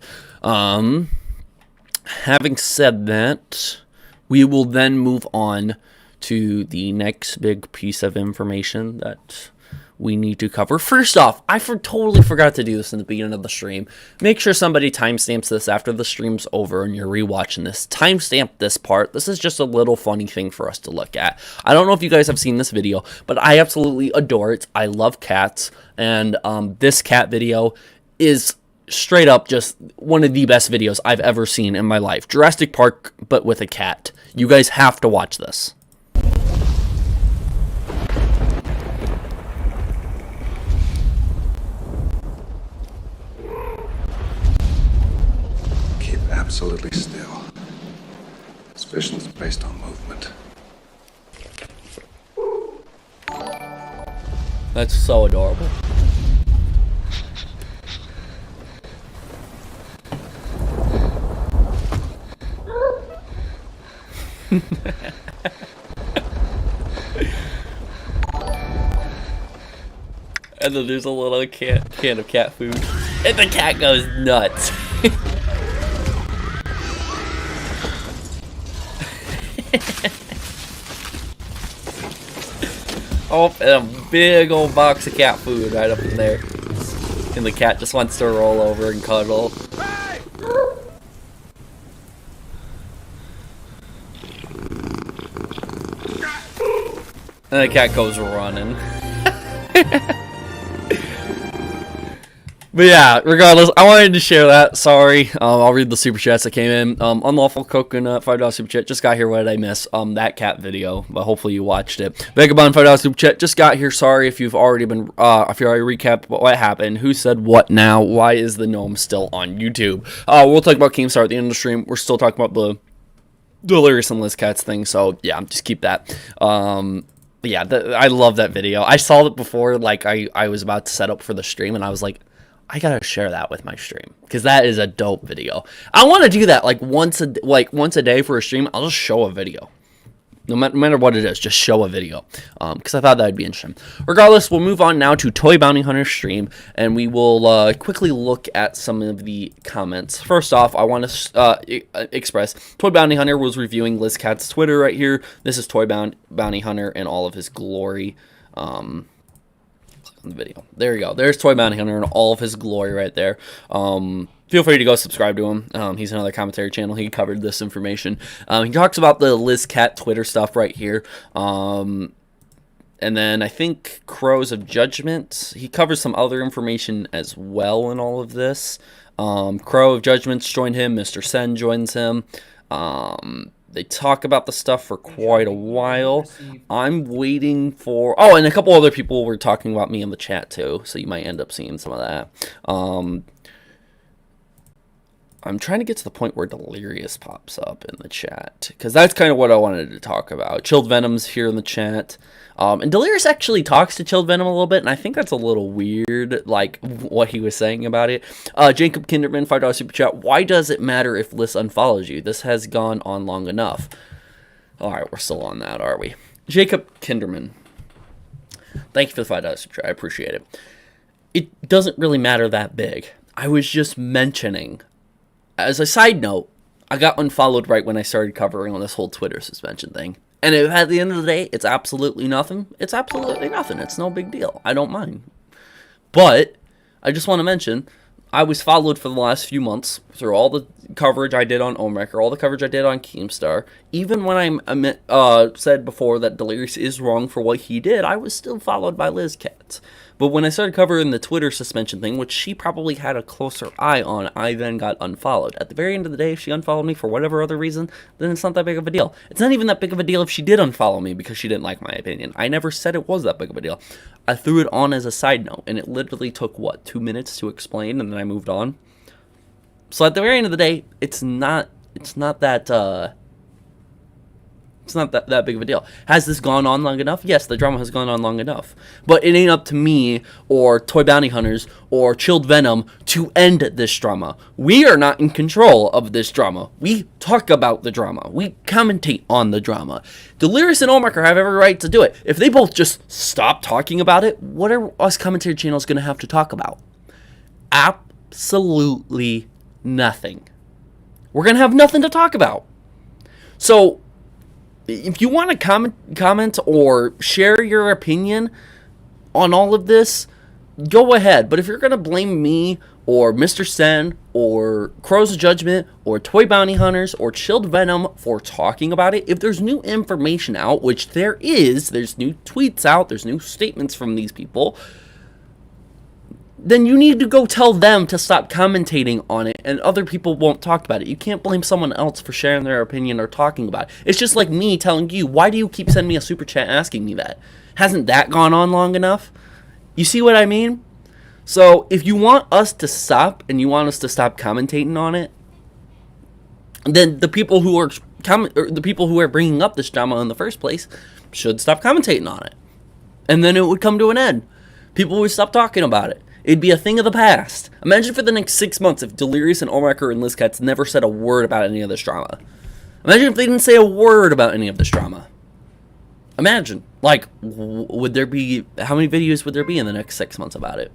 Speaker 1: Having said that, we will then move on to the next big piece of information that we need to cover. First off, I totally forgot to do this in the beginning of the stream. Make sure somebody timestamps this after the stream's over and you're rewatching this. Timestamp this part. This is just a little funny thing for us to look at. I don't know if you guys have seen this video, but I absolutely adore it. I love cats, and this cat video is straight up just one of the best videos I've ever seen in my life. Jurassic Park, but with a cat. You guys have to watch this.
Speaker 2: Keep absolutely still. This vision is based on movement.
Speaker 1: That's so adorable. And then there's a little can of cat food, and the cat goes nuts. Oh, and a big old box of cat food right up in there, and the cat just wants to roll over and cuddle. And the cat goes running. But yeah, regardless, I wanted to share that. Sorry. I'll read the super chats that came in. Unlawful Coconut, $5 super chat. Just got here. What did I miss? That cat video, but hopefully you watched it. Vagabond, $5 super chat. Just got here. Sorry if you've already been, if you already recapped what happened. Who said what now? Why is the gnome still on YouTube? We'll talk about Keemstar at the end of the stream. We're still talking about the Delirious and Liz Cats thing, so yeah, just keep that. Yeah, I love that video. I saw it before, like, I was about to set up for the stream, and I was like, I gotta share that with my stream, because that is a dope video. I want to do that, like, once a day for a stream. I'll just show a video. No matter what it is, just show a video, because I thought that would be interesting. Regardless, we'll move on now to Toy Bounty Hunter stream, and we will quickly look at some of the comments. First off, I want to express Toy Bounty Hunter was reviewing Liz Cat's Twitter right here. This is Toy Bounty Hunter in all of his glory. On the video. There you go. There's Toy Bounty Hunter in all of his glory right there. Feel free to go subscribe to him. He's another commentary channel. He covered this information. He talks about the Liz Cat Twitter stuff right here. And then I think Crows of Judgment. He covers some other information as well in all of this. Crow of Judgments joined him. Mr. Sen joins him. They talk about the stuff for quite a while. I'm waiting for... Oh, and a couple other people were talking about me in the chat too, so you might end up seeing some of that. I'm trying to get to the point where Delirious pops up in the chat, because that's kind of what I wanted to talk about. Chilled Venom's here in the chat. And Delirious actually talks to Chilled Venom a little bit, and I think that's a little weird, like, what he was saying about it. Jacob Kinderman, $5 super chat. Why does it matter if Liz unfollows you? This has gone on long enough. Alright, we're still on that, are we? Jacob Kinderman, thank you for the $5 super chat. I appreciate it. It doesn't really matter that big. I was just mentioning, as a side note, I got unfollowed right when I started covering on this whole Twitter suspension thing. And if at the end of the day, it's absolutely nothing, it's absolutely nothing. It's no big deal. I don't mind. But I just want to mention, I was followed for the last few months through all the coverage I did on Ohmwrecker, all the coverage I did on Keemstar. Even when I said before that Delirious is wrong for what he did, I was still followed by Liz KATZ. But when I started covering the Twitter suspension thing, which she probably had a closer eye on, I then got unfollowed. At the very end of the day, if she unfollowed me for whatever other reason, then it's not that big of a deal. It's not even that big of a deal if she did unfollow me because she didn't like my opinion. I never said it was that big of a deal. I threw it on as a side note, and it literally took, what, 2 minutes to explain, and then I moved on? So at the very end of the day, it's not that big of a deal. Has this gone on long enough? Yes, the drama has gone on long enough. But it ain't up to me or ToyBountyHunters or Chilled Venom to end this drama. We are not in control of this drama. We talk about the drama. We commentate on the drama. Delirious and Ohmwrecker have every right to do it. If they both just stop talking about it, what are us commentary channels going to have to talk about? Absolutely nothing. We're going to have nothing to talk about. So if you want to comment or share your opinion on all of this, go ahead. But if you're going to blame me or Mr. Sen or Crow's Judgment or ToyBountyHunters or Chilled Venom for talking about it, if there's new information out, which there's new tweets out, there's new statements from these people, then you need to go tell them to stop commentating on it, and other people won't talk about it. You can't blame someone else for sharing their opinion or talking about it. It's just like me telling you, why do you keep sending me a super chat asking me that? Hasn't that gone on long enough? You see what I mean? So if you want us to stop, and you want us to stop commentating on it, then the people who are bringing up this drama in the first place should stop commentating on it. And then it would come to an end. People would stop talking about it. It'd be a thing of the past. Imagine for the next 6 months if Delirious and Ohmwrecker and Liz KATZ never said a word about any of this drama. Imagine if they didn't say a word about any of this drama. Imagine. Like, would there be... How many videos would there be in the next 6 months about it?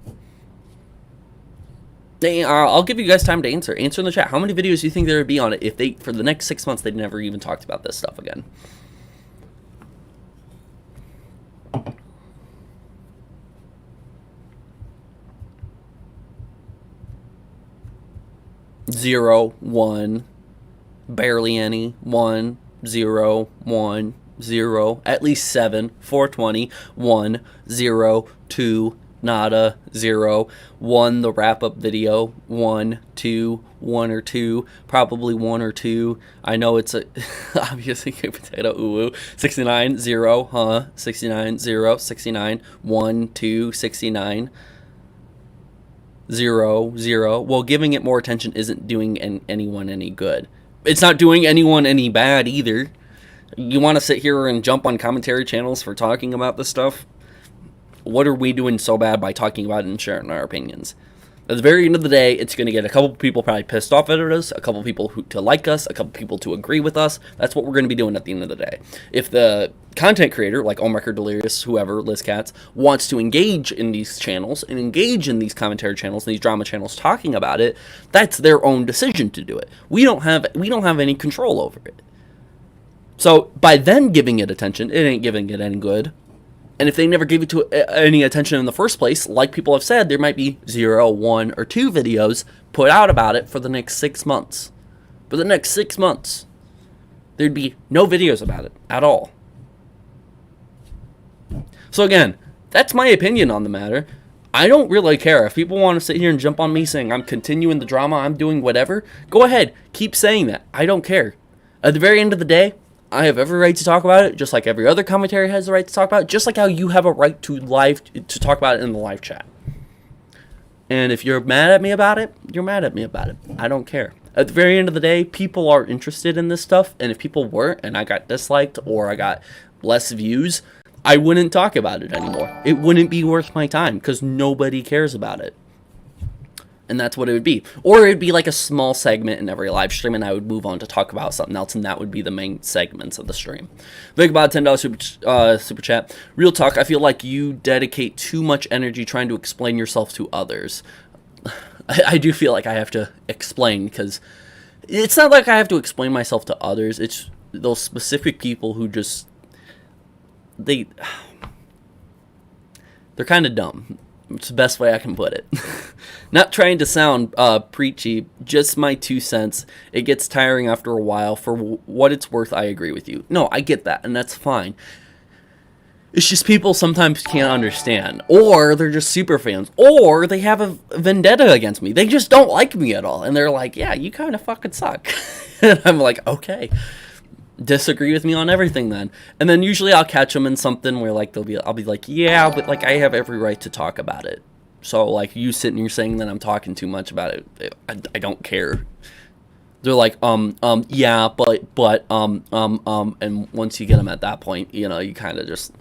Speaker 1: I'll give you guys time to answer. Answer in the chat. How many videos do you think there would be on it if they, for the next 6 months, they'd never even talked about this stuff again? Zero, one, barely any, 1, 0, 1, 0, at least 7, 420, 1, 0, 2, nada, 0, 1, the wrap-up video, 1, 2, 1 or 2, probably 1 or 2. I know it's a, obviously, potato, ooh, 69, 0, huh, 69, 0, 69, 1, 2, 69. 0, 0. Well, giving it more attention isn't doing anyone any good. It's not doing anyone any bad either. You want to sit here and jump on commentary channels for talking about this stuff? What are we doing so bad by talking about it and sharing our opinions? At the very end of the day, it's going to get a couple people probably pissed off at us, a couple people to like us, a couple people to agree with us. That's what we're going to be doing at the end of the day. If the content creator, like Ohmwrecker, Delirious, whoever, Liz KATZ, wants to engage in these channels and engage in these commentary channels, these drama channels talking about it, that's their own decision to do it. We don't have any control over it. So by them giving it attention, it ain't giving it any good. And if they never gave it to any attention in the first place, like people have said, there might be 0, 1, or 2 videos put out about it for the next 6 months. For the next 6 months, there'd be no videos about it at all. So again, that's my opinion on the matter. I don't really care. If people want to sit here and jump on me saying I'm continuing the drama, I'm doing whatever, go ahead. Keep saying that. I don't care. At the very end of the day, I have every right to talk about it, just like every other commentary has the right to talk about it, just like how you have a right to talk about it in the live chat. And if you're mad at me about it, you're mad at me about it. I don't care. At the very end of the day, people are interested in this stuff, and if people weren't, and I got disliked or I got less views, I wouldn't talk about it anymore. It wouldn't be worth my time because nobody cares about it. And that's what it would be. Or it'd be like a small segment in every live stream, and I would move on to talk about something else, and that would be the main segments of the stream. Think about $10 super chat. Real talk, I feel like you dedicate too much energy trying to explain yourself to others. I do feel like I have to explain, because it's not like I have to explain myself to others. It's those specific people who just, they're kind of dumb. It's the best way I can put it. Not trying to sound preachy, just my 2 cents. It gets tiring after a while. For what it's worth, I agree with you. No, I get that, and that's fine. It's just people sometimes can't understand. Or they're just super fans. Or they have a vendetta against me. They just don't like me at all. And they're like, yeah, you kind of fucking suck. And I'm like, okay. Disagree with me on everything then. And then usually I'll catch them in something where like I'll be like, yeah, but like I have every right to talk about it. So like you sitting here saying that I'm talking too much about it, I don't care. They're like, yeah, but and once you get them at that point, you know, you kind of just,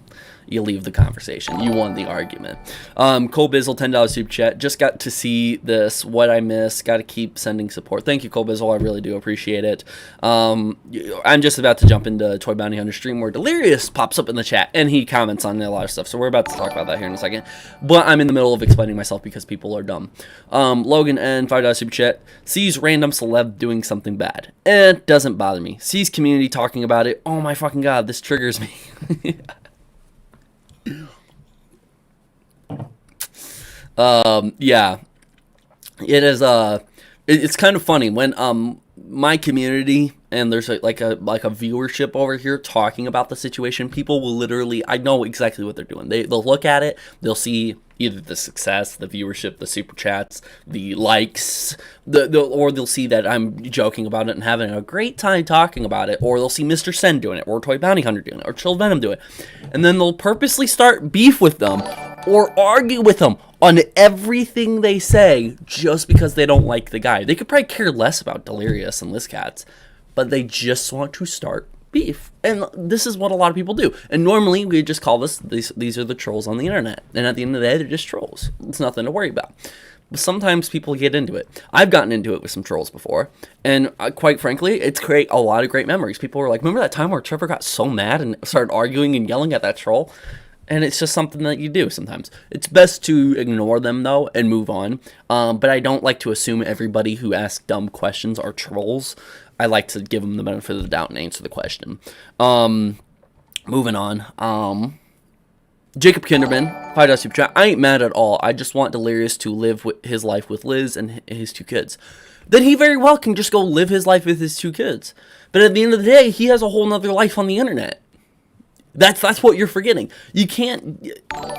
Speaker 1: you leave the conversation. You won the argument. Cole Bizzle, $10 super chat. Just got to see this. What I missed. Got to keep sending support. Thank you, Cole Bizzle. I really do appreciate it. I'm just about to jump into Toy Bounty Hunter stream where Delirious pops up in the chat and he comments on a lot of stuff. So we're about to talk about that here in a second. But I'm in the middle of explaining myself because people are dumb. Logan N, $5 super chat. Sees random celeb doing something bad. It doesn't bother me. Sees community talking about it. Oh my fucking god, this triggers me. Yeah, it is, it's kind of funny when, my community, and there's like a viewership over here talking about the situation, people will literally, I know exactly what they're doing. They'll look at it, they'll see either the success, the viewership, the super chats, the likes, or they'll see that I'm joking about it and having a great time talking about it, or they'll see Mr. Sen doing it, or Toy Bounty Hunter doing it, or Chill Venom do it, and then they'll purposely start beef with them, or argue with them on everything they say, just because they don't like the guy. They could probably care less about Delirious and Lizcats, but they just want to start beef. And this is what a lot of people do. And normally we just call these are the trolls on the internet. And at the end of the day, they're just trolls. It's nothing to worry about. But sometimes people get into it. I've gotten into it with some trolls before. And quite frankly, it's create a lot of great memories. People were like, remember that time where Trevor got so mad and started arguing and yelling at that troll? And it's just something that you do sometimes. It's best to ignore them, though, and move on. But I don't like to assume everybody who asks dumb questions are trolls. I like to give them the benefit of the doubt and answer the question. Moving on. Jacob Kinderman, $5 super chat. I ain't mad at all. I just want Delirious to live his life with Liz and his 2 kids. Then he very well can just go live his life with his 2 kids. But at the end of the day, he has a whole nother life on the internet. That's what you're forgetting. You can't,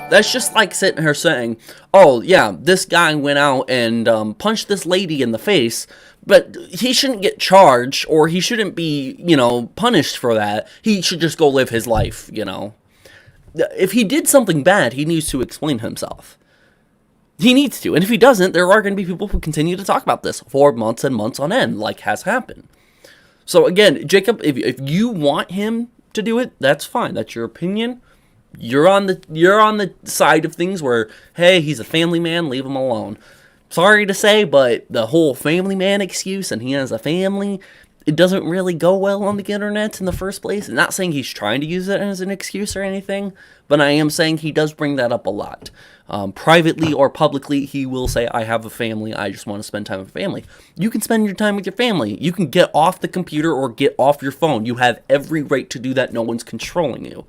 Speaker 1: that's just like sitting here saying, oh yeah, this guy went out and punched this lady in the face, but he shouldn't get charged, or he shouldn't be, you know, punished for that. He should just go live his life, you know. If he did something bad, he needs to explain himself. He needs to, and if he doesn't, there are going to be people who continue to talk about this for months and months on end, like has happened. So again, Jacob, if you want him to do it, that's fine. That's your opinion. You're on the side of things where, hey, he's a family man, leave him alone. Sorry to say, but the whole family man excuse and he has a family, it doesn't really go well on the internet in the first place. I'm not saying he's trying to use it as an excuse or anything, but I am saying he does bring that up a lot. Privately or publicly, he will say, I have a family, I just want to spend time with family. You can spend your time with your family. You can get off the computer or get off your phone. You have every right to do that. No one's controlling you.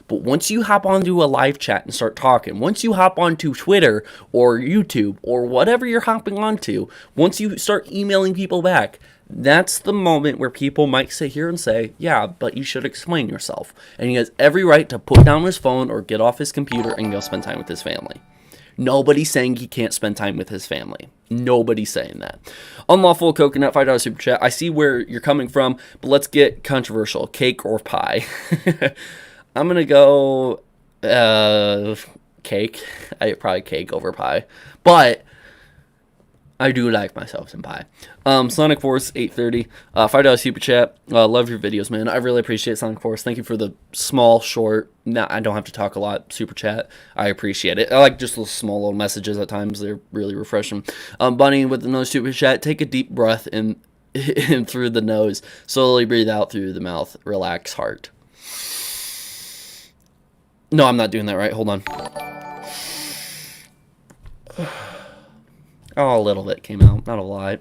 Speaker 1: But once you hop onto a live chat and start talking, once you hop onto Twitter or YouTube or whatever you're hopping onto, once you start emailing people back, that's the moment where people might sit here and say, yeah, but you should explain yourself. And he has every right to put down his phone or get off his computer and go spend time with his family. Nobody's saying he can't spend time with his family. Nobody's saying that. Unlawful Coconut, $5 super chat. I see where you're coming from, but let's get controversial. Cake or pie? I'm going to go cake. Probably cake over pie. But I do like myself some pie. Sonic Force 830, $5 super chat. Love your videos, man. I really appreciate Sonic Force. Thank you for the small, short. I don't have to talk a lot. Super chat. I appreciate it. I like just those small little messages at times. They're really refreshing. Bunny with another super chat. Take a deep breath in through the nose. Slowly breathe out through the mouth. Relax heart. No, I'm not doing that right. Hold on. Oh, a little bit came out, not a lot.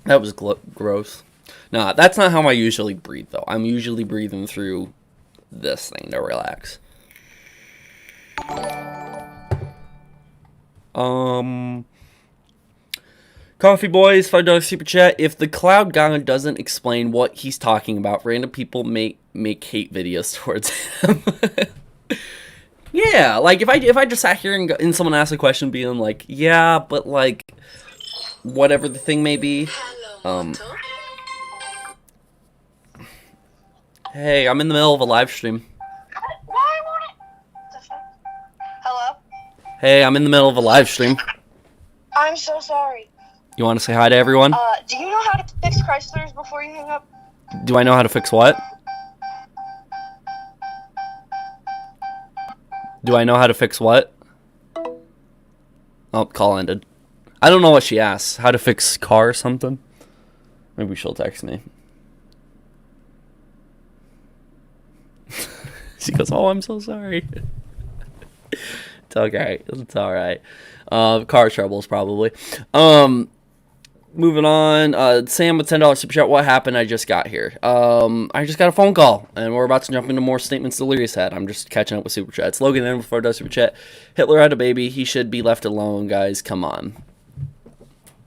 Speaker 1: That was gross. Nah, that's not how I usually breathe, though. I'm usually breathing through this thing to relax. Coffee Boys, $5 super chat. If the cloud guy doesn't explain what he's talking about, random people make hate videos towards him. Yeah, like if I just sat here and someone asked a question, being like, yeah, but like, whatever the thing may be. Hey, I'm in the middle of a live stream.
Speaker 3: Why won't it? Hello?
Speaker 1: Hey, I'm in the middle of a live stream.
Speaker 3: I'm so sorry.
Speaker 1: You want to say hi to everyone?
Speaker 3: Do you know how to fix Chryslers before you hang up?
Speaker 1: Do I know how to fix what? Do I know how to fix what? Oh, call ended. I don't know what she asked. How to fix car or something? Maybe she'll text me. She goes, oh, I'm so sorry. It's okay. It's alright. Car troubles, probably. Moving on, Sam with $10 super chat. What happened? I just got here. I just got a phone call, and we're about to jump into more statements Delirious had. I'm just catching up with super chats. Logan in with $4 super chat. Hitler had a baby. He should be left alone, guys. Come on.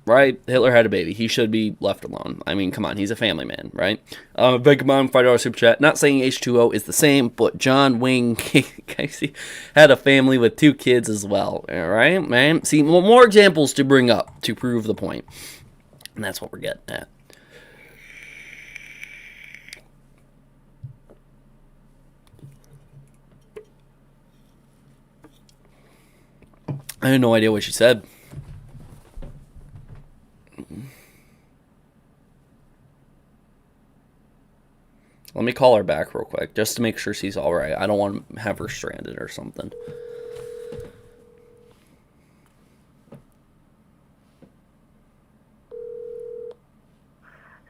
Speaker 1: Right? Hitler had a baby. He should be left alone. I mean, come on. He's a family man, right? Big Mom, $5 super chat. Not saying H2O is the same, but John Wayne Casey had a family with 2 kids as well. All right, man? See, more examples to bring up to prove the point. And that's what we're getting at. I had no idea what she said. Let me call her back real quick, just to make sure she's alright. I don't want to have her stranded or something.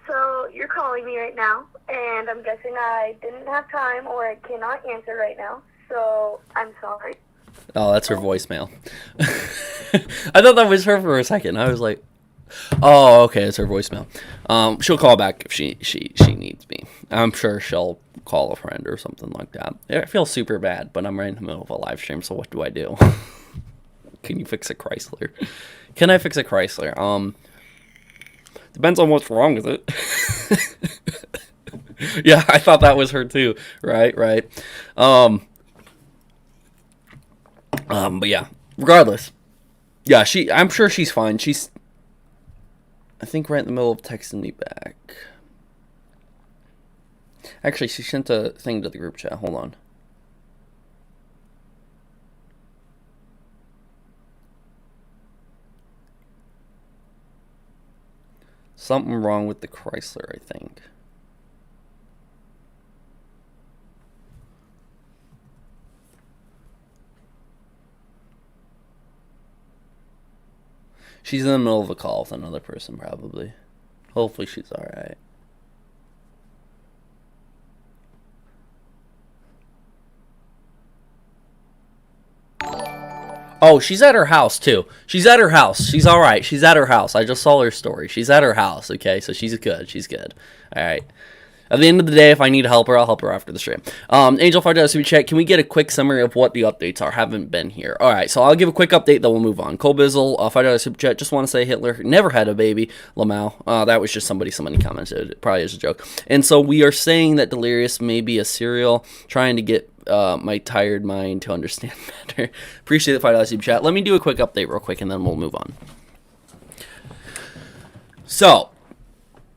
Speaker 3: So, you're calling me right now, and I'm guessing I didn't have time or I cannot answer right now, so I'm sorry.
Speaker 1: Oh, that's her voicemail. I thought that was her for a second. I was like, oh, okay, it's her voicemail. She'll call back if she needs me. I'm sure she'll call a friend or something like that. I feel super bad, but I'm right in the middle of a live stream, so what do I do? Can you fix a Chrysler? Can I fix a Chrysler? Depends on what's wrong with it. Yeah, I thought that was her too. Right. But yeah, regardless. Yeah, I'm sure she's fine. She's, I think, right in the middle of texting me back. Actually, she sent a thing to the group chat. Hold on. Something wrong with the Chrysler, I think. She's in the middle of a call with another person, probably. Hopefully she's alright. Oh, she's at her house, too. She's at her house. She's alright. She's at her house. I just saw her story. She's at her house, okay? So she's good. She's good. Alright. At the end of the day, if I need to help her, I'll help her after the stream. Angel $5 super chat. Can we get a quick summary of what the updates are? Haven't been here. Alright, so I'll give a quick update, then we'll move on. Cole Bizzle, $5 super chat. Just want to say Hitler never had a baby. Lamau. That was just somebody commented. It probably is a joke. And so we are saying that Delirious may be a serial, trying to get my tired mind to understand better. Appreciate the $5 super chat. Let me do a quick update real quick, and then we'll move on. So,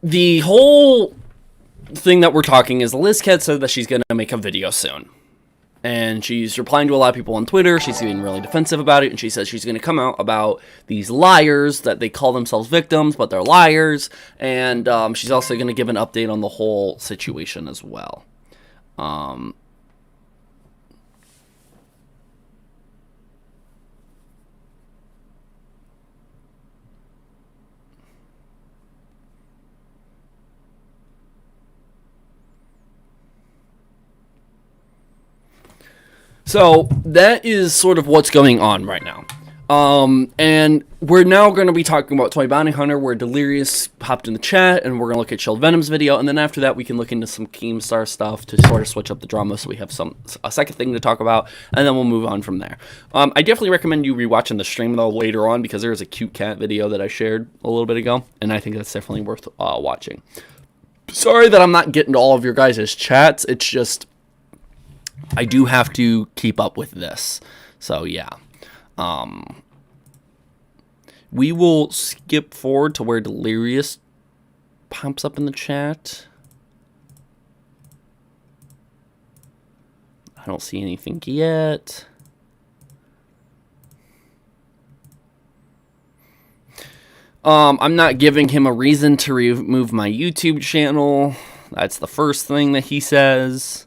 Speaker 1: the whole thing that we're talking is Liz Cat said that she's going to make a video soon. And she's replying to a lot of people on Twitter. She's getting really defensive about it, and she says she's going to come out about these liars that they call themselves victims, but they're liars. And she's also going to give an update on the whole situation as well. So that is sort of what's going on right now. And we're now going to be talking about Toy Bounty Hunter, where Delirious popped in the chat, and we're going to look at Chilled Venom's video, and then after that we can look into some Keemstar stuff to sort of switch up the drama, so we have a second thing to talk about, and then we'll move on from there. I definitely recommend you rewatching the stream though later on, because there's a cute cat video that I shared a little bit ago, and I think that's definitely worth watching. Sorry that I'm not getting to all of your guys' chats, it's just I do have to keep up with this. So yeah. We will skip forward to where Delirious pops up in the chat. I don't see anything yet. I'm not giving him a reason to remove my YouTube channel. That's the first thing that he says.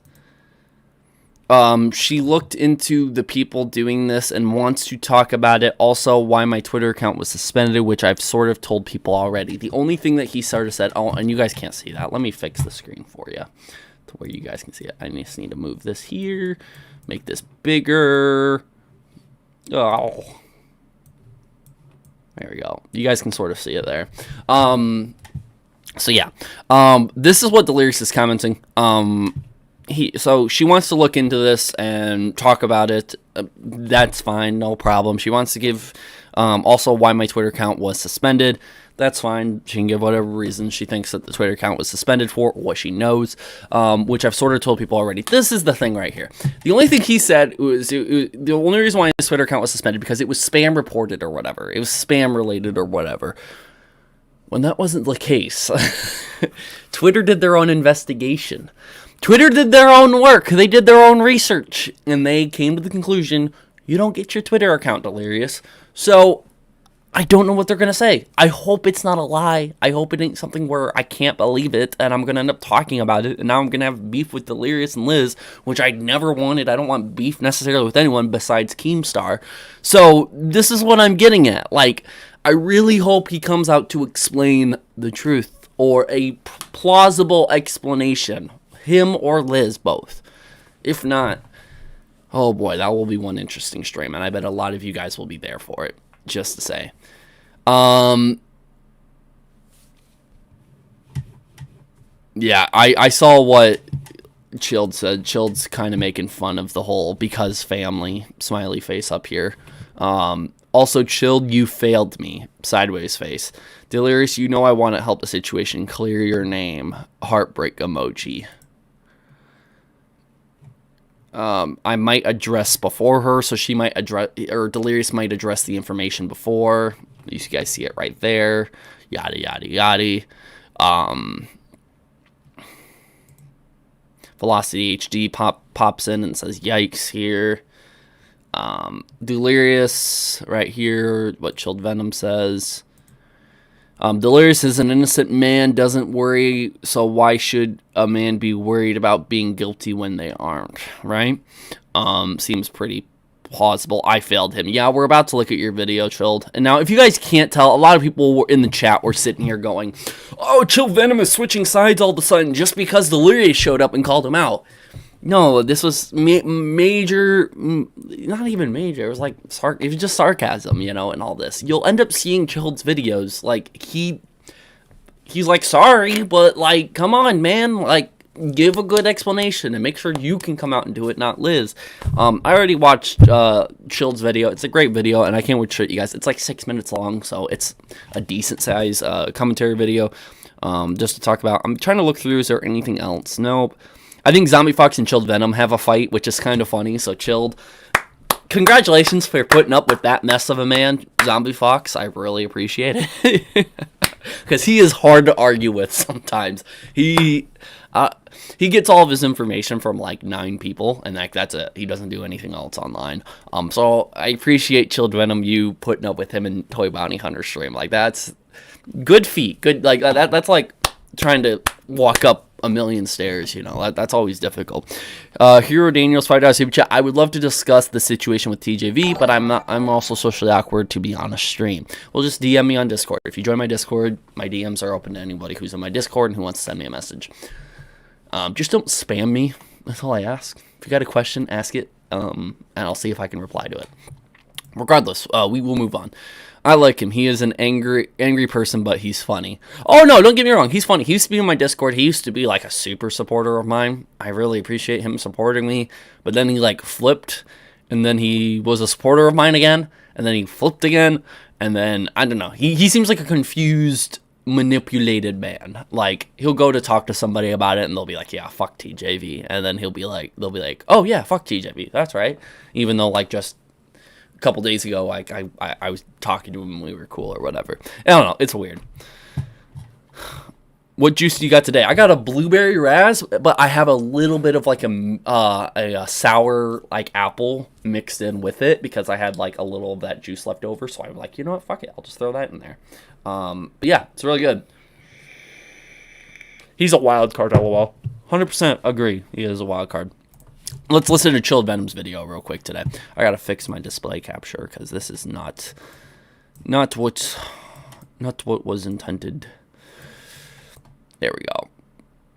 Speaker 1: She looked into the people doing this and wants to talk about it. Also, why my Twitter account was suspended, which I've sort of told people already. The only thing that he sort of said, oh, and you guys can't see that. Let me fix the screen for you to where you guys can see it. I just need to move this here, make this bigger. Oh, there we go. You guys can sort of see it there. So yeah, this is what Delirious is commenting. So she wants to look into this and talk about it. That's fine, no problem. She wants to give also why my Twitter account was suspended. That's fine. She can give whatever reason she thinks that the Twitter account was suspended for, or what she knows, which I've sort of told people already. This is the thing right here. The only thing he said was the only reason why his Twitter account was suspended because it was spam reported or whatever. It was spam related or whatever. When that wasn't the case, Twitter did their own investigation. Twitter did their own work. They did their own research. And they came to the conclusion, you don't get your Twitter account, Delirious. So, I don't know what they're going to say. I hope it's not a lie. I hope it ain't something where I can't believe it, and I'm going to end up talking about it, and now I'm going to have beef with Delirious and Liz, which I never wanted. I don't want beef necessarily with anyone besides Keemstar. So, this is what I'm getting at. Like, I really hope he comes out to explain the truth, or a plausible explanation. Him or Liz, both. If not, oh boy, that will be one interesting stream, and I bet a lot of you guys will be there for it, just to say. Yeah, I saw what Chilled said. Chilled's kind of making fun of the whole because family smiley face up here. Also, Chilled, you failed me. Sideways face. Delirious, you know I want to help the situation. Clear your name. Heartbreak emoji. I might address before her, so she might address, or Delirious might address the information before. You guys see it right there. Yada, yada, yada. Velocity HD pops in and says, yikes here. Delirious, right here, what Chilled Venom says. Delirious is an innocent man, doesn't worry, so why should a man be worried about being guilty when they aren't, right? Seems pretty plausible. I failed him. Yeah, we're about to look at your video, Chilled. And now, if you guys can't tell, a lot of people in the chat were sitting here going, oh, Chilled Venom is switching sides all of a sudden just because Delirious showed up and called him out. No, this was major, not even major, it was like, it was just sarcasm, you know, and all this. You'll end up seeing Chilled's videos, like, he's like, sorry, but, like, come on, man, like, give a good explanation, and make sure you can come out and do it, not Liz. I already watched, Chilled's video. It's a great video, and I can't wait to show it you guys. It's like 6 minutes long, so it's a decent size, commentary video, just to talk about. I'm trying to look through, is there anything else? Nope. I think Zombie Fox and Chilled Venom have a fight, which is kind of funny. So, Chilled, congratulations for putting up with that mess of a man, Zombie Fox. I really appreciate it. because he is hard to argue with sometimes. He gets all of his information from like 9 people, and like that's it. He doesn't do anything else online. So I appreciate Chilled Venom you putting up with him and Toy Bounty Hunter stream. Like that's good feat. Good like that's like trying to walk up a million stairs, you know. That's always difficult. Hero Daniels $5 super chat. I would love to discuss the situation with TJV, but I'm also socially awkward to be on a stream. Well, just DM me on Discord. If you join my Discord, my DMs are open to anybody who's in my Discord and who wants to send me a message. Just don't spam me. That's all I ask. If you got a question, ask it, and I'll see if I can reply to it. Regardless, we will move on. I like him. He is an angry person, but he's funny. Oh, no, don't get me wrong. He's funny. He used to be in my Discord. He used to be, like, a super supporter of mine. I really appreciate him supporting me. But then he, like, flipped, and then he was a supporter of mine again, and then he flipped again, and then, I don't know. He seems like a confused, manipulated man. Like, he'll go to talk to somebody about it, and they'll be like, yeah, fuck TJV. And then they'll be like, oh, yeah, fuck TJV. That's right. Even though, like, just a couple days ago, like I was talking to him and we were cool or whatever. I don't know. It's weird. What juice do you got today? I got a blueberry raz, but I have a little bit of like a sour like apple mixed in with it because I had like a little of that juice left over. So I'm like, you know what? Fuck it. I'll just throw that in there. But yeah, it's really good. He's a wild card, lol. 100% agree. He is a wild card. Let's listen to Chilled Venom's video real quick today. I gotta fix my display capture because this is not what was intended. There we go.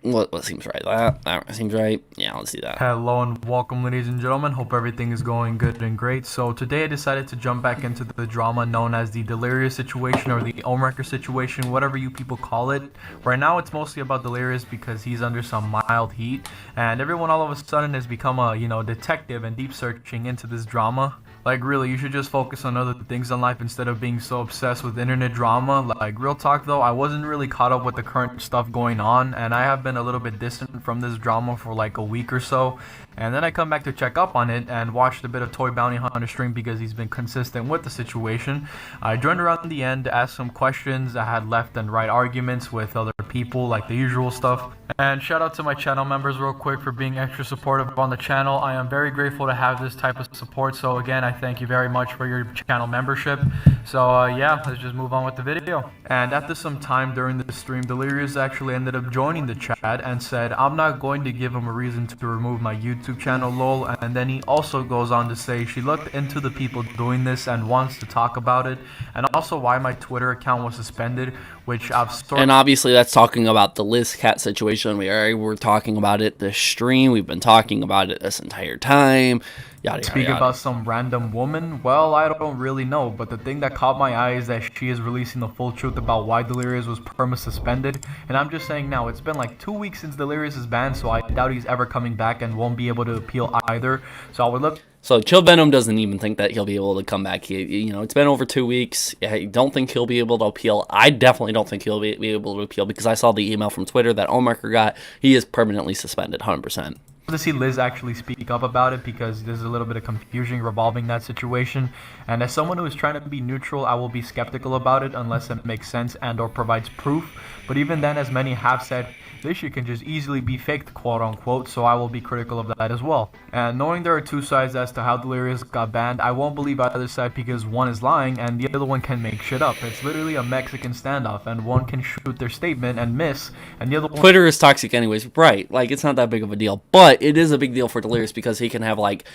Speaker 1: What seems right? That seems right. Yeah, let's do that.
Speaker 4: Hello and welcome, ladies and gentlemen. Hope everything is going good and great. So today I decided to jump back into the drama known as the Delirious situation or the Ohmwrecker situation, whatever you people call it. Right now it's mostly about Delirious because he's under some mild heat, and everyone all of a sudden has become a detective and deep searching into this drama. Like, really, you should just focus on other things in life instead of being so obsessed with internet drama. Like, real talk though, I wasn't really caught up with the current stuff going on, and I have been a little bit distant from this drama for like a week or so. And then I come back to check up on it and watched a bit of Toy Bounty Hunter stream because he's been consistent with the situation. I joined around the end to ask some questions. I had left and right arguments with other people, like the usual stuff. And shout out to my channel members real quick for being extra supportive on the channel. I am very grateful to have this type of support. So again, I thank you very much for your channel membership. So yeah, let's just move on with the video. And after some time during the stream, Delirious actually ended up joining the chat and said, I'm not going to give him a reason to remove my YouTube channel, lol. And then he also goes on to say she looked into the people doing this and wants to talk about it, and also why my Twitter account was suspended, which I've
Speaker 1: and obviously that's talking about the Liz Cat situation. We already were talking about it this stream. We've been talking about it this entire time. Yada,
Speaker 4: Speak
Speaker 1: yada.
Speaker 4: About some random woman? Well, I don't really know, but the thing that caught my eye is that she is releasing the full truth about why Delirious was perma-suspended. And I'm just saying now, it's been like 2 weeks since Delirious is banned, so I doubt he's ever coming back and won't be able to appeal either. So I would love...
Speaker 1: So Chill Venom doesn't even think that he'll be able to come back. It's been over 2 weeks. I don't think he'll be able to appeal. I definitely don't think he'll be able to appeal because I saw the email from Twitter that Ohmwrecker got. He is permanently suspended, 100%.
Speaker 4: To see Liz actually speak up about it because there's a little bit of confusion revolving that situation, and as someone who is trying to be neutral, I will be skeptical about it unless it makes sense and or provides proof. But even then, as many have said, this shit can just easily be faked, quote unquote, so I will be critical of that as well. And knowing there are two sides as to how Delirious got banned, I won't believe either side because one is lying and the other one can make shit up. It's literally a Mexican standoff, and one can shoot their statement and miss, and the other one...
Speaker 1: Twitter is toxic anyways, right? Like, it's not that big of a deal, but it is a big deal for Delirious because he can have, like,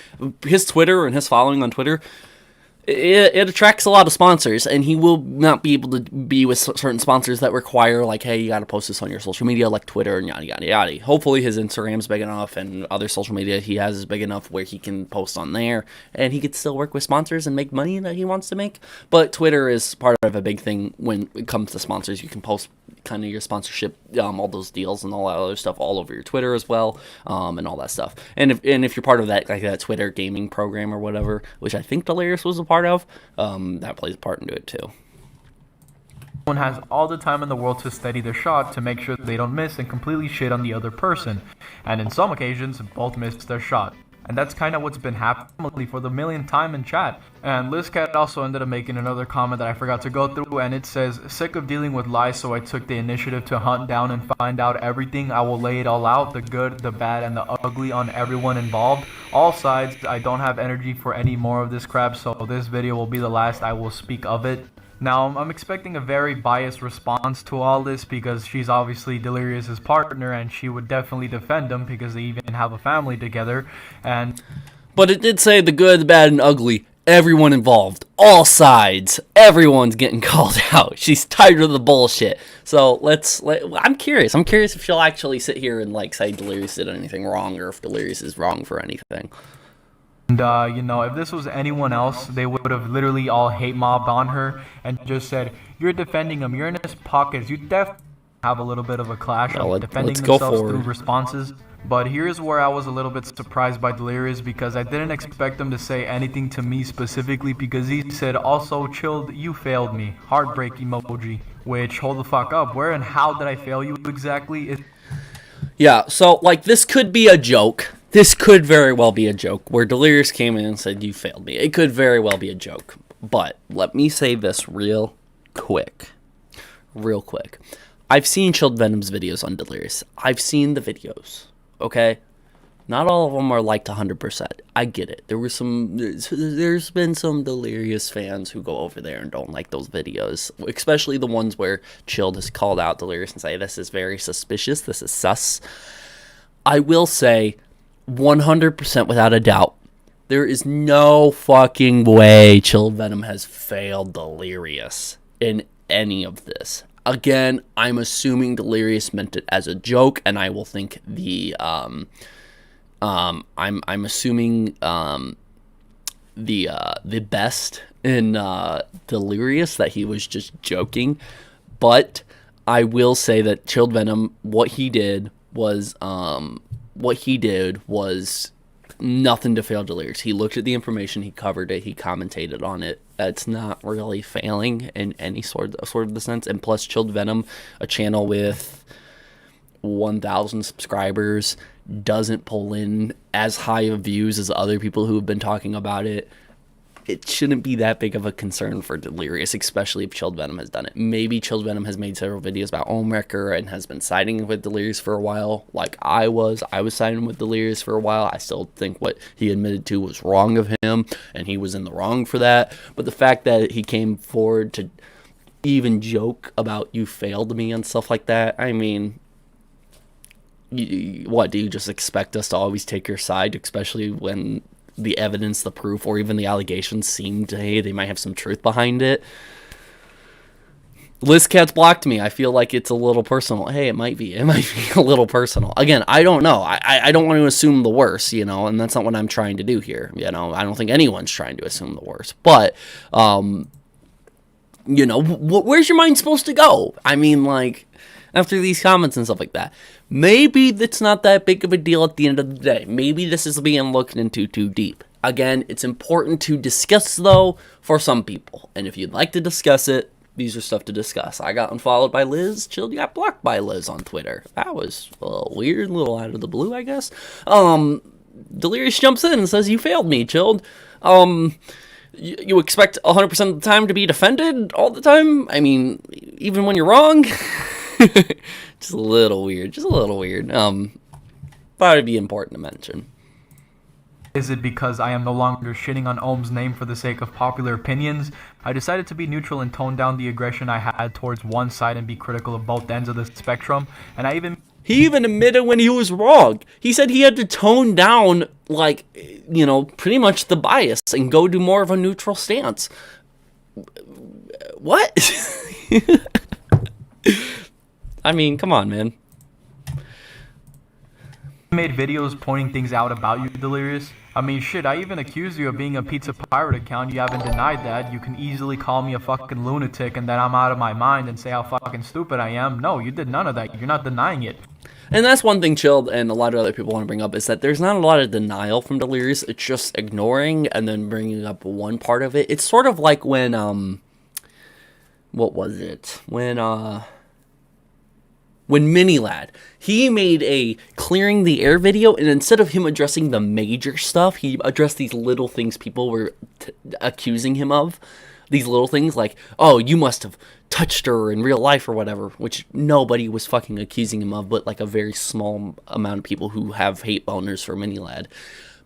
Speaker 1: his Twitter and his following on Twitter. It attracts a lot of sponsors, and he will not be able to be with certain sponsors that require, like, hey, you got to post this on your social media, like Twitter and yada, yada, yada. Hopefully his Instagram's big enough and other social media he has is big enough where he can post on there, and he could still work with sponsors and make money that he wants to make. But Twitter is part of a big thing when it comes to sponsors. You can post kind of your sponsorship, all those deals and all that other stuff all over your Twitter as well, and all that stuff. And if you're part of that, like that Twitter gaming program or whatever, which I think Delirious was a part of, that plays a part into it too.
Speaker 4: One has all the time in the world to steady their shot to make sure they don't miss and completely shit on the other person, and in some occasions both missed their shot. And that's kind of what's been happening for the millionth time in chat. And LizCat also ended up making another comment that I forgot to go through, and it says, sick of dealing with lies, so I took the initiative to hunt down and find out everything. I will lay it all out, the good, the bad, and the ugly on everyone involved. All sides. I don't have energy for any more of this crap, so this video will be the last I will speak of it. Now, I'm expecting a very biased response to all this because she's obviously Delirious's partner, and she would definitely defend him because they even have a family together.
Speaker 1: But it did say the good, the bad, and ugly. Everyone involved. All sides. Everyone's getting called out. She's tired of the bullshit. So I'm curious. I'm curious if she'll actually sit here and say Delirious did anything wrong, or if Delirious is wrong for anything.
Speaker 4: And, if this was anyone else, they would have literally all hate mobbed on her and just said, you're defending him, you're in his pockets. You definitely have a little bit of a clash of defending themselves through responses. But here's where I was a little bit surprised by Delirious, because I didn't expect him to say anything to me specifically, because he said, also, Chilled, you failed me. Heartbreak emoji. Which, hold the fuck up. Where and how did I fail you exactly?
Speaker 1: Yeah, so, this could be a joke. This could very well be a joke, where Delirious came in and said, you failed me. It could very well be a joke. But let me say this real quick. I've seen Chilled Venom's videos on Delirious. I've seen the videos, okay? Not all of them are liked 100%. I get it. There's been some Delirious fans who go over there and don't like those videos, especially the ones where Chilled has called out Delirious and say, this is very suspicious, this is sus. I will say, 100% without a doubt, there is no fucking way Chilled Venom has failed Delirious in any of this. Again, I'm assuming Delirious meant it as a joke, and I will think I'm assuming the best in Delirious, that he was just joking. But I will say that Chilled Venom, what he did was nothing to fail Delirious. He looked at the information, he covered it, he commentated on it. That's not really failing in any sort of the sense. And plus, Chilled Venom, a channel with 1,000 subscribers, doesn't pull in as high of views as other people who have been talking about it. It shouldn't be that big of a concern for Delirious, especially if Chilled Venom has done it. Maybe Chilled Venom has made several videos about Ohmwrecker and has been siding with Delirious for a while, like I was. I was siding with Delirious for a while. I still think what he admitted to was wrong of him, and he was in the wrong for that. But the fact that he came forward to even joke about you failed me and stuff like that, I mean, what, do you just expect us to always take your side, especially when the evidence, the proof, or even the allegations seem to, hey, they might have some truth behind it? LizCat's blocked me. I feel like it's a little personal. Hey, it might be a little personal. Again, I don't know. I don't want to assume the worst, and that's not what I'm trying to do here. I don't think anyone's trying to assume the worst. But, where's your mind supposed to go? I mean, after these comments and stuff like that. Maybe it's not that big of a deal at the end of the day. Maybe this is being looked into too deep. Again, it's important to discuss, though, for some people. And if you'd like to discuss it, these are stuff to discuss. I got unfollowed by Liz. Chilled got blocked by Liz on Twitter. That was a little weird, a little out of the blue, I guess. Delirious jumps in and says, you failed me, Chilled. You expect 100% of the time to be defended all the time? I mean, even when you're wrong? Just a little weird. Thought it'd be important to mention.
Speaker 4: Is it because I am no longer shitting on Ohm's name for the sake of popular opinions? I decided to be neutral and tone down the aggression I had towards one side and be critical of both ends of the spectrum. And
Speaker 1: he even admitted when he was wrong. He said he had to tone down, pretty much the bias and go do more of a neutral stance. What? I mean, come on, man.
Speaker 4: Made videos pointing things out about you, Delirious. I mean, shit, I even accused you of being a Pizza Pirate account. You haven't denied that. You can easily call me a fucking lunatic and then I'm out of my mind and say how fucking stupid I am. No, you did none of that. You're not denying it.
Speaker 1: And that's one thing Chilled and a lot of other people want to bring up, is that there's not a lot of denial from Delirious. It's just ignoring and then bringing up one part of it. It's sort of like when, what was it? When when Mini Lad, he made a clearing the air video, and instead of him addressing the major stuff, he addressed these little things people were accusing him of. These little things like, oh, you must have touched her in real life or whatever, which nobody was fucking accusing him of, but like a very small amount of people who have hate boners for Mini Lad.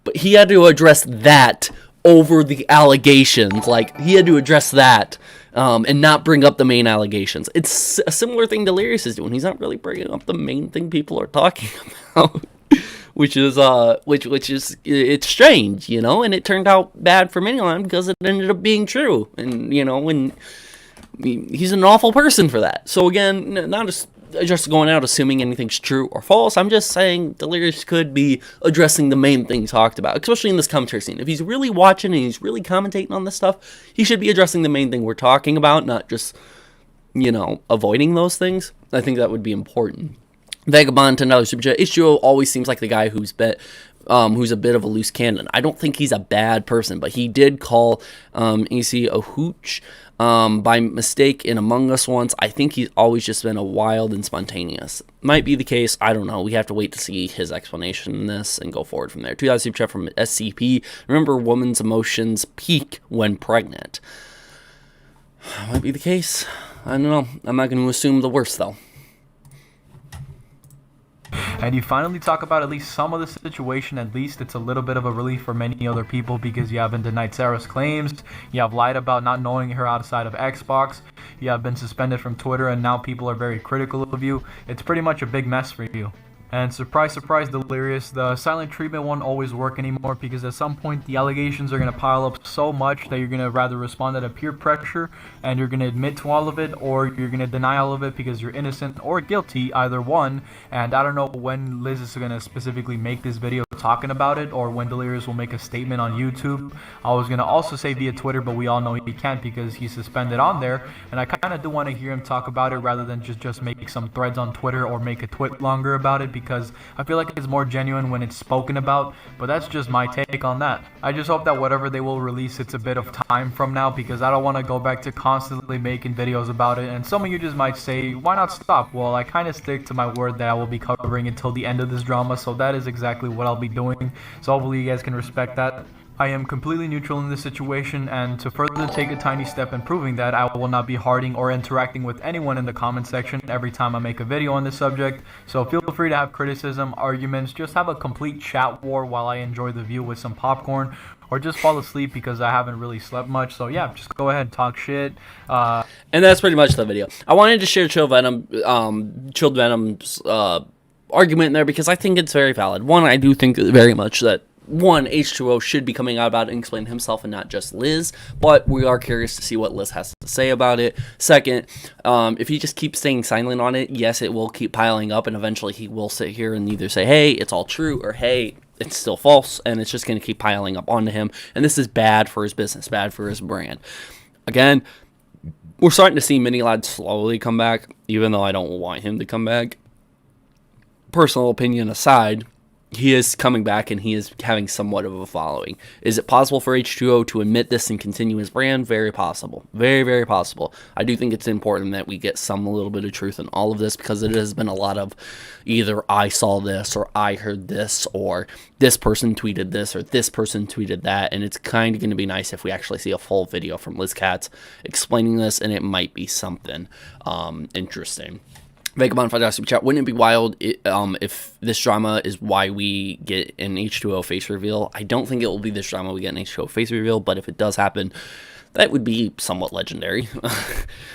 Speaker 1: But he had to address that over the allegations. Like, he had to address that and not bring up the main allegations. It's a similar thing Delirious is doing. He's not really bringing up the main thing people are talking about. Which is it's strange, you know, and it turned out bad for Miniland because it ended up being true, and you know, and he's an awful person for that. So again, not just going out assuming anything's true or false. I'm just saying Delirious could be addressing the main thing talked about, especially in this commentary scene. If he's really watching and he's really commentating on this stuff, he should be addressing the main thing we're talking about, not just, you know, avoiding those things. I think that would be important. Vagabond, $10 super chat. H2O always seems like the guy who's a bit of a loose cannon. I don't think he's a bad person, but he did call AC a hooch by mistake in Among Us once. I think he's always just been a wild and spontaneous. Might be the case. I don't know. We have to wait to see his explanation in this and go forward from there. $2 super chat from SCP. Remember, women's emotions peak when pregnant. Might be the case. I don't know. I'm not going to assume the worst, though.
Speaker 4: And you finally talk about at least some of the situation. At least it's a little bit of a relief for many other people, because you haven't denied Sarah's claims, you have lied about not knowing her outside of Xbox, you have been suspended from Twitter, and now people are very critical of you. It's pretty much a big mess for you. And surprise, surprise, Delirious, the silent treatment won't always work anymore, because at some point the allegations are going to pile up so much that you're going to rather respond out of peer pressure, and you're going to admit to all of it, or you're going to deny all of it because you're innocent or guilty, either one. And I don't know when Liz is going to specifically make this video talking about it, or when Delirious will make a statement on YouTube. I was going to also say via Twitter, but we all know he can't because he's suspended on there, and I kind of do want to hear him talk about it rather than just make some threads on Twitter or make a twit longer about it, because I feel like it's more genuine when it's spoken about. But that's just my take on that. I just hope that whatever they will release, it's a bit of time from now, because I don't want to go back to constantly making videos about it. And some of you just might say, why not stop? Well, I kind of stick to my word that I will be covering until the end of this drama, so that is exactly what I'll be doing. So hopefully you guys can respect that. I am completely neutral in this situation, and to further take a tiny step in proving that, I will not be hearting or interacting with anyone in the comment section every time I make a video on this subject. So feel free to have criticism, arguments, just have a complete chat war while I enjoy the view with some popcorn, or just fall asleep because I haven't really slept much. So yeah, just go ahead and talk shit.
Speaker 1: And that's pretty much the video. I wanted to share Chilled Venom's argument in there because I think it's very valid. One, I do think very much that H2O should be coming out about it and explaining himself and not just Liz, but we are curious to see what Liz has to say about it. Second, if he just keeps staying silent on it, yes, it will keep piling up, and eventually he will sit here and either say, hey, it's all true, or hey, it's still false, and it's just going to keep piling up onto him, and this is bad for his business, bad for his brand. Again, we're starting to see Mini Lad slowly come back, even though I don't want him to come back. Personal opinion aside, he is coming back, and he is having somewhat of a following. Is it possible for H2O to admit this and continue his brand? Very possible. Very, very possible. I do think it's important that we get a little bit of truth in all of this, because it has been a lot of either I saw this, or I heard this, or this person tweeted this, or this person tweeted that, and it's kind of going to be nice if we actually see a full video from Liz KATZ explaining this, and it might be something interesting. Vagabond $5 super chat. Wouldn't it be wild if this drama is why we get an H2O face reveal? I don't think it will be this drama we get an H2O face reveal, but if it does happen, that would be somewhat legendary.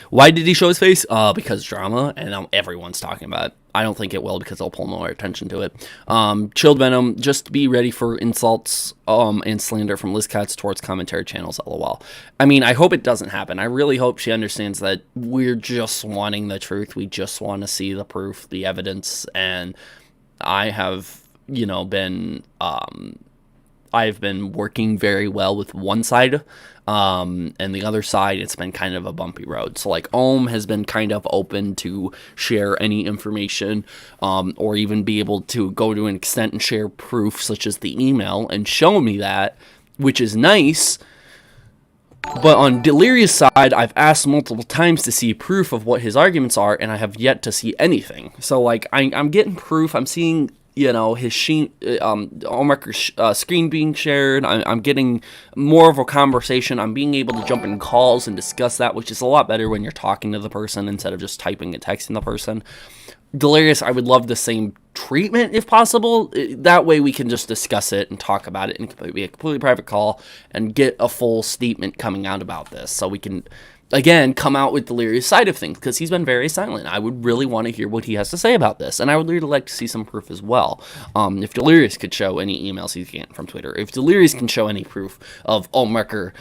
Speaker 1: Why did he show his face? Because drama, and now everyone's talking about it. I don't think it will, because they'll pull more attention to it. Chilled Venom, just be ready for insults and slander from Liz KATZ towards commentary channels, lol. I mean, I hope it doesn't happen. I really hope she understands that we're just wanting the truth. We just want to see the proof, the evidence, and I have, I've been working very well with one side, and the other side, it's been kind of a bumpy road. So, like, Ohm has been kind of open to share any information, or even be able to go to an extent and share proof, such as the email, and show me that, which is nice. But on Delirious' side, I've asked multiple times to see proof of what his arguments are, and I have yet to see anything. So, like, I'm getting proof. I'm seeing, his Ohmwrecker's screen being shared. I'm getting more of a conversation. I'm being able to jump in calls and discuss that, which is a lot better when you're talking to the person instead of just typing and texting the person. Delirious, I would love the same treatment if possible. That way we can just discuss it and talk about it and be a completely private call and get a full statement coming out about this, so we can, again, come out with Delirious' side of things, because he's been very silent. I would really want to hear what he has to say about this, and I would really like to see some proof as well. If Delirious could show any emails he's getting from Twitter, if Delirious can show any proof of Ohmwrecker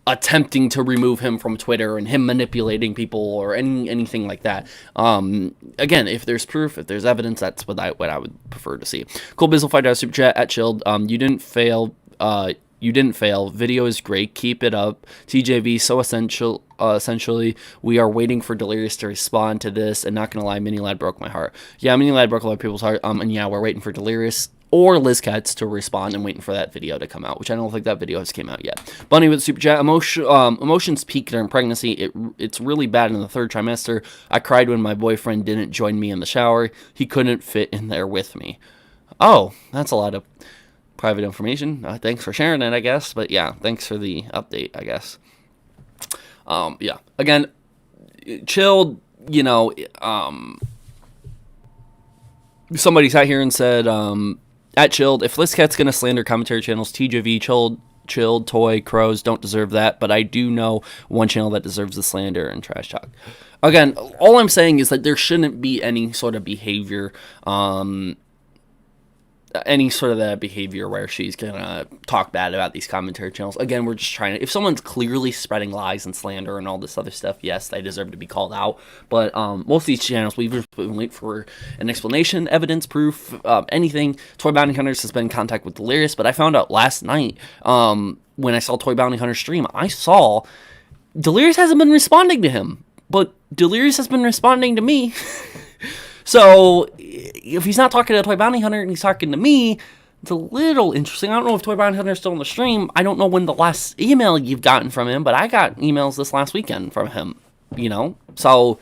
Speaker 1: attempting to remove him from Twitter and him manipulating people or anything like that. Again, if there's proof, if there's evidence, that's what I would prefer to see. Cool Bizzle $5 super chat at Chilled. You didn't fail. You didn't fail. Video is great. Keep it up. TJV so essential. Essentially, we are waiting for Delirious to respond to this. And not gonna lie, Mini Lad broke my heart. Yeah, Mini Lad broke a lot of people's heart. And yeah, we're waiting for Delirious or Liz KATZ to respond and waiting for that video to come out, which I don't think that video has came out yet. Bunny with super chat. Emotions peak during pregnancy. It's really bad in the 3rd trimester. I cried when my boyfriend didn't join me in the shower. He couldn't fit in there with me. Oh, that's a lot of private information. Thanks for sharing it, I guess. But yeah, thanks for the update, I guess. Yeah. Again, Chilled, somebody sat here and said, at Chilled, if Liz KATZ gonna slander commentary channels, TJV, Chilled, Toy, Crows don't deserve that, but I do know one channel that deserves the slander and trash talk. Again, all I'm saying is that there shouldn't be any sort of behavior, where she's gonna talk bad about these commentary channels. Again, we're just trying to, if someone's clearly spreading lies and slander and all this other stuff, yes, they deserve to be called out. But most of these channels, we've just been waiting for an explanation, evidence, proof, anything. ToyBountyHunters has been in contact with Delirious, but I found out last night, when I saw ToyBountyHunters stream, I saw Delirious hasn't been responding to him, but Delirious has been responding to me. So, if he's not talking to Toy Bounty Hunter and he's talking to me, it's a little interesting. I don't know if Toy Bounty Hunter is still on the stream. I don't know when the last email you've gotten from him, but I got emails this last weekend from him, So,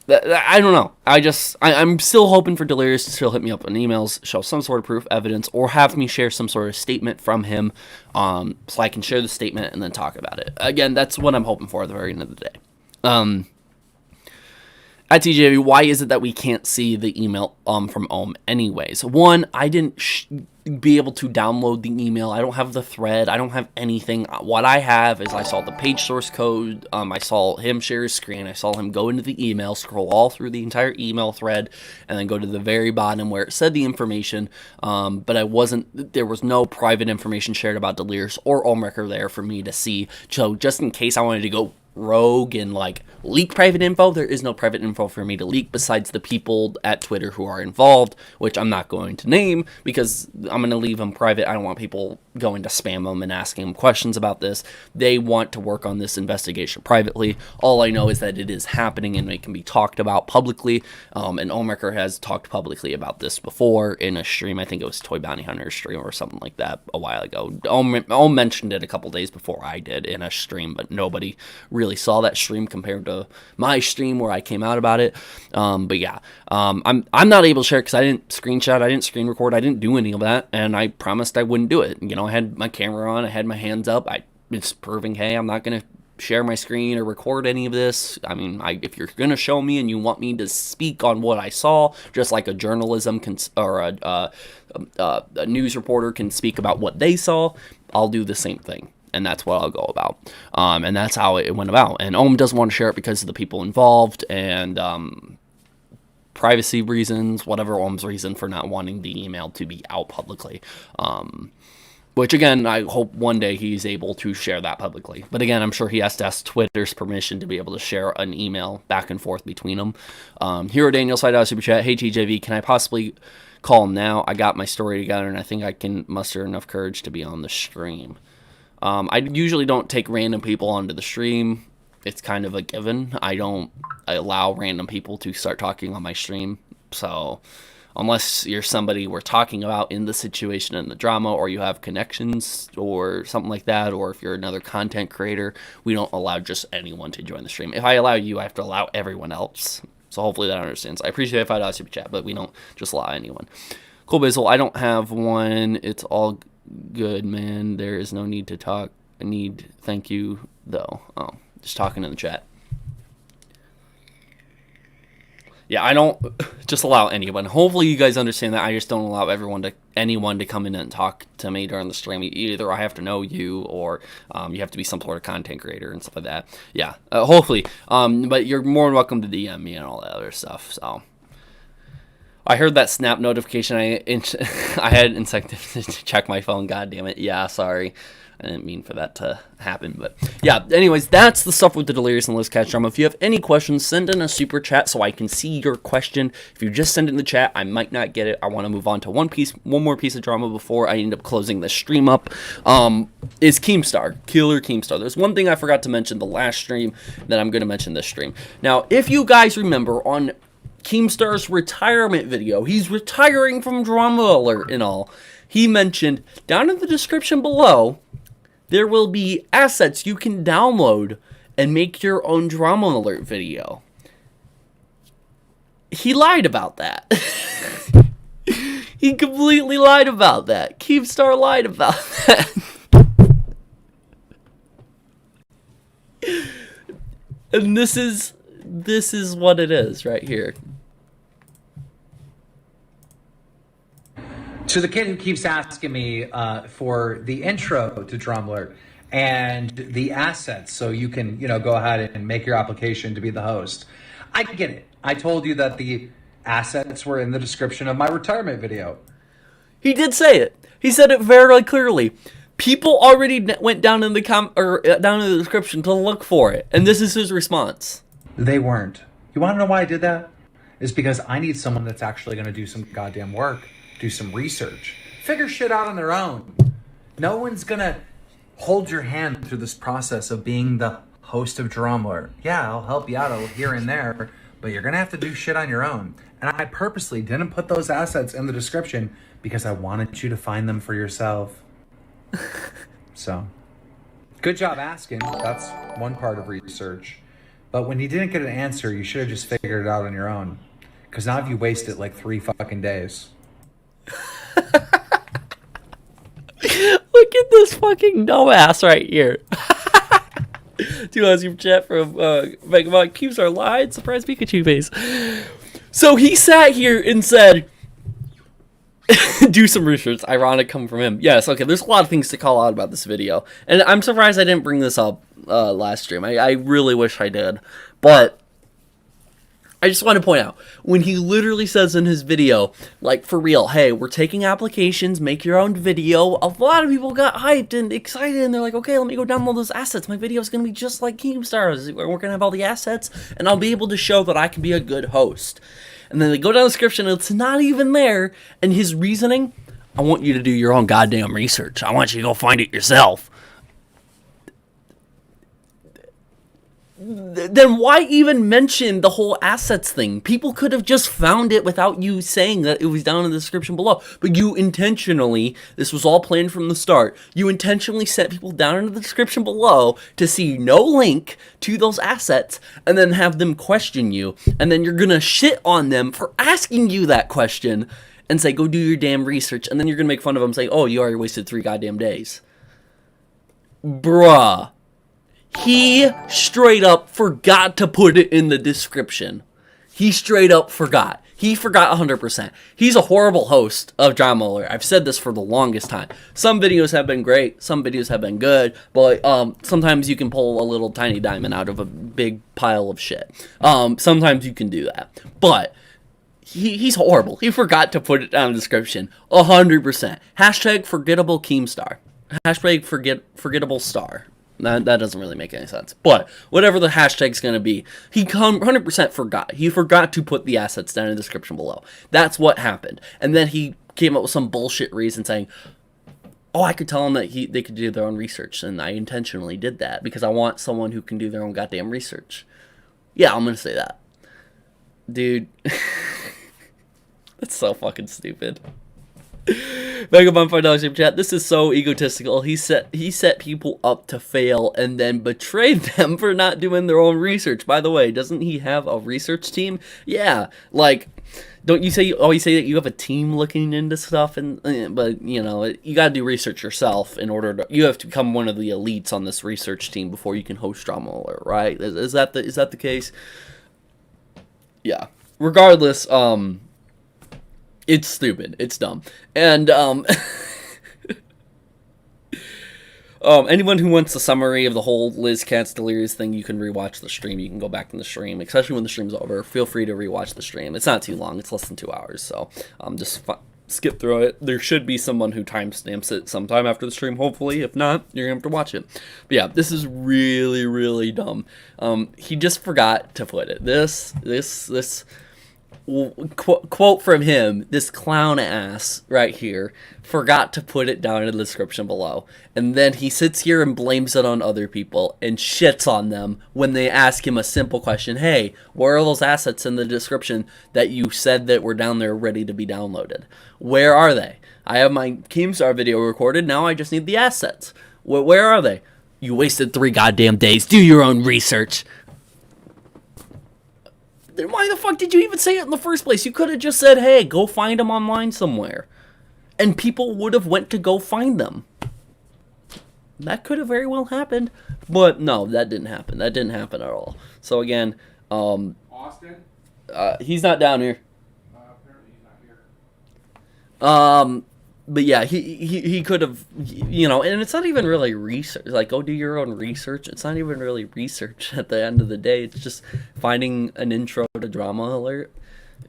Speaker 1: I don't know. I'm still hoping for Delirious to still hit me up on emails, show some sort of proof, evidence, or have me share some sort of statement from him, so I can share the statement and then talk about it. Again, that's what I'm hoping for at the very end of the day. At TJV, why is it that we can't see the email from Ohm anyways? One, I didn't be able to download the email. I don't have the thread. I don't have anything. What I have is I saw the page source code. I saw him share his screen. I saw him go into the email, scroll all through the entire email thread, and then go to the very bottom where it said the information. But there was no private information shared about Delirious or Ohmwrecker there for me to see. So just in case I wanted to go rogue and leak private info, there is no private info for me to leak besides the people at Twitter who are involved, which I'm not going to name because I'm going to leave them private. I don't want people going to spam them and asking them questions about this. They want to work on this investigation privately. All I know is that it is happening and it can be talked about publicly. And Ohmwrecker has talked publicly about this before in a stream. I think it was ToyBountyHunters stream or something like that a while ago. Ohm mentioned it a couple days before I did in a stream, but nobody really saw that stream compared to my stream where I came out about it. But yeah, I'm not able to share it because I didn't screenshot, I didn't screen record, I didn't do any of that, and I promised I wouldn't do it. I had my camera on, I had my hands up, I was proving, hey, I'm not gonna share my screen or record any of this. I mean, if you're gonna show me and you want me to speak on what I saw, just like a journalism or a news reporter can speak about what they saw, I'll do the same thing. And that's what I'll go about. And that's how it went about. And Ohm doesn't want to share it because of the people involved and privacy reasons, whatever Ohm's reason for not wanting the email to be out publicly. Which, again, I hope one day he's able to share that publicly. But, again, I'm sure he has to ask Twitter's permission to be able to share an email back and forth between them. Hero Daniel, $5 super chat. Hey, TJV, can I possibly call him now? I got my story together, and I think I can muster enough courage to be on the stream. I usually don't take random people onto the stream. It's kind of a given. I allow random people to start talking on my stream. So, unless you're somebody we're talking about in the situation in the drama, or you have connections or something like that, or if you're another content creator, we don't allow just anyone to join the stream. If I allow you, I have to allow everyone else. So hopefully that understands. I appreciate $5 super chat, but we don't just allow anyone. Cool, Basil. I don't have one. It's all good, man. There is no need to talk. Thank you, though. Oh, just talking in the chat. Yeah, I don't just allow anyone. Hopefully you guys understand that I just don't allow anyone to come in and talk to me during the stream. Either I have to know you, or you have to be some sort of content creator and stuff like that. Yeah, hopefully. But you're more than welcome to DM me and all that other stuff. So I heard that snap notification. I had incentive to check my phone. God damn it. Yeah, sorry. I didn't mean for that to happen, but yeah, anyways, that's the stuff with the Delirious and Liz Catch drama. If you have any questions, send in a super chat so I can see your question. If you just send it in the chat, I might not get it. I want to move on to one more piece of drama before I end up closing the stream up. Is Keemstar, Killer Keemstar. There's one thing I forgot to mention the last stream that I'm going to mention this stream. Now, if you guys remember on Keemstar's retirement video, he's retiring from Drama Alert and all. He mentioned down in the description below, there will be assets you can download and make your own Drama Alert video. He lied about that. He completely lied about that. Keemstar lied about that. And this is what it is right here.
Speaker 5: To the kid who keeps asking me for the intro to Drama Alert and the assets so you can, go ahead and make your application to be the host. I get it. I told you that the assets were in the description of my retirement video.
Speaker 1: He did say it. He said it very clearly. People already went down in the down in the description to look for it, and this is his response.
Speaker 5: They weren't. You want to know why I did that? It's because I need someone that's actually going to do some goddamn work. Do some research, figure shit out on their own. No one's gonna hold your hand through this process of being the host of Drama Alert. Yeah, I'll help you out here and there, but you're gonna have to do shit on your own. And I purposely didn't put those assets in the description because I wanted you to find them for yourself. So, good job asking. That's one part of research. But when you didn't get an answer, you should have just figured it out on your own. Because now you've wasted like 3 fucking days.
Speaker 1: Look at this fucking dumbass right here. $2 super chat from Megamon. Keemstar lied. Surprise Pikachu face. So he sat here and said, do some research. Ironic coming from him. Yes, okay, there's a lot of things to call out about this video. And I'm surprised I didn't bring this up last stream. I really wish I did. But I just want to point out, when he literally says in his video, like, for real, hey, we're taking applications, make your own video, a lot of people got hyped and excited, and they're like, okay, let me go download those assets. My video's going to be just like Keemstar's. We're going to have all the assets, and I'll be able to show that I can be a good host. And then they go down the description, and it's not even there, and his reasoning, I want you to do your own goddamn research. I want you to go find it yourself. Then why even mention the whole assets thing? People could have just found it without you saying that it was down in the description below. But you intentionally, this was all planned from the start, you intentionally sent people down in the description below to see no link to those assets and then have them question you. And then you're gonna shit on them for asking you that question and say, go do your damn research. And then you're gonna make fun of them saying, oh, you already wasted 3 goddamn days. Bruh. He straight up forgot to put it in the description. He straight up forgot. He forgot 100%. He's a horrible host of Drama Alert. I've said this for the longest time. Some videos have been great. Some videos have been good. But sometimes you can pull a little tiny diamond out of a big pile of shit. Sometimes you can do that. But he's horrible. He forgot to put it down in the description. 100%. Hashtag forgettable Keemstar. Hashtag forgettable star. That doesn't really make any sense. But whatever the hashtag's going to be, he 100% forgot. He forgot to put the assets down in the description below. That's what happened. And then he came up with some bullshit reason saying, oh, I could tell them that they could do their own research. And I intentionally did that because I want someone who can do their own goddamn research. Yeah, I'm going to say that. Dude. That's so fucking stupid. Vagabond $5 super chat. This is so egotistical. He set people up to fail and then betrayed them for not doing their own research. By the way, doesn't he have a research team? Yeah, like, don't you always say that you have a team looking into stuff, and but you know, you gotta do research yourself in order to. You have to become one of the elites on this research team before you can host Drama Alert, right? Is that the case? Yeah. Regardless, it's stupid. It's dumb. And anyone who wants a summary of the whole Liz KATZ Delirious thing, you can rewatch the stream. You can go back in the stream, especially when the stream's over. Feel free to rewatch the stream. It's not too long. It's less than 2 hours, so just skip through it. There should be someone who timestamps it sometime after the stream, hopefully. If not, you're going to have to watch it. But yeah, this is really, really dumb. He just forgot to put it. This quote from him, this clown ass right here forgot to put it down in the description below, and then he sits here and blames it on other people and shits on them when they ask him a simple question. Hey, where are those assets in the description that you said that were down there ready to be downloaded? Where are they? I have my Keemstar video recorded, now I just need the assets. Where are they? You wasted 3 goddamn days. Do your own research. Then why the fuck did you even say it in the first place? You could have just said, hey, go find them online somewhere. And people would have went to go find them. That could have very well happened. But no, that didn't happen. That didn't happen at all. So again,
Speaker 6: Austin?
Speaker 1: he's not down here.
Speaker 6: Apparently he's not here.
Speaker 1: But yeah, he could have, you know, and it's not even really research. Like, go do your own research. It's not even really research at the end of the day. It's just finding an intro to Drama Alert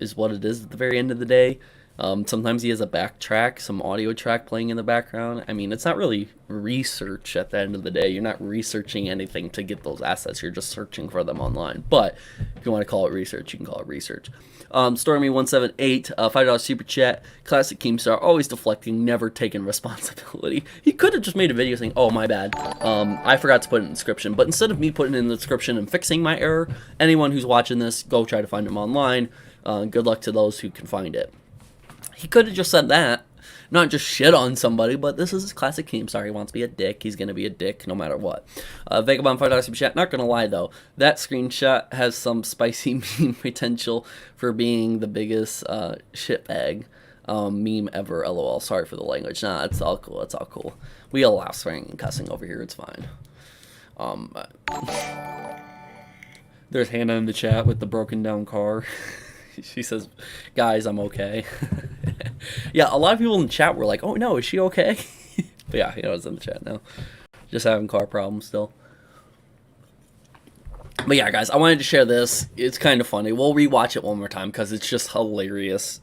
Speaker 1: is what it is at the very end of the day. Sometimes he has a backtrack, some audio track playing in the background. I mean, it's not really research at the end of the day. You're not researching anything to get those assets. You're just searching for them online. But if you want to call it research, you can call it research. Stormy178, $5 super chat. Classic Keemstar, always deflecting, never taking responsibility. He could have just made a video saying, oh, my bad. I forgot to put it in the description. But instead of me putting it in the description and fixing my error, anyone who's watching this, go try to find him online. Good luck to those who can find it. He could have just said that, not just shit on somebody, but this is his classic Keemstar. He wants to be a dick. He's going to be a dick no matter what. Vagabond $5 super chat. Not going to lie, though. That screenshot has some spicy meme potential for being the biggest shitbag meme ever. LOL. Sorry for the language. Nah, it's all cool. It's all cool. We allow swearing and cussing over here. It's fine. There's Hannah in the chat with the broken down car. She says, guys, I'm okay. Yeah, a lot of people in the chat were like, oh no, is she okay? But yeah, you know, it's in the chat now. Just having car problems still. But yeah, guys, I wanted to share this. It's kind of funny. We'll rewatch it one more time because it's just hilarious.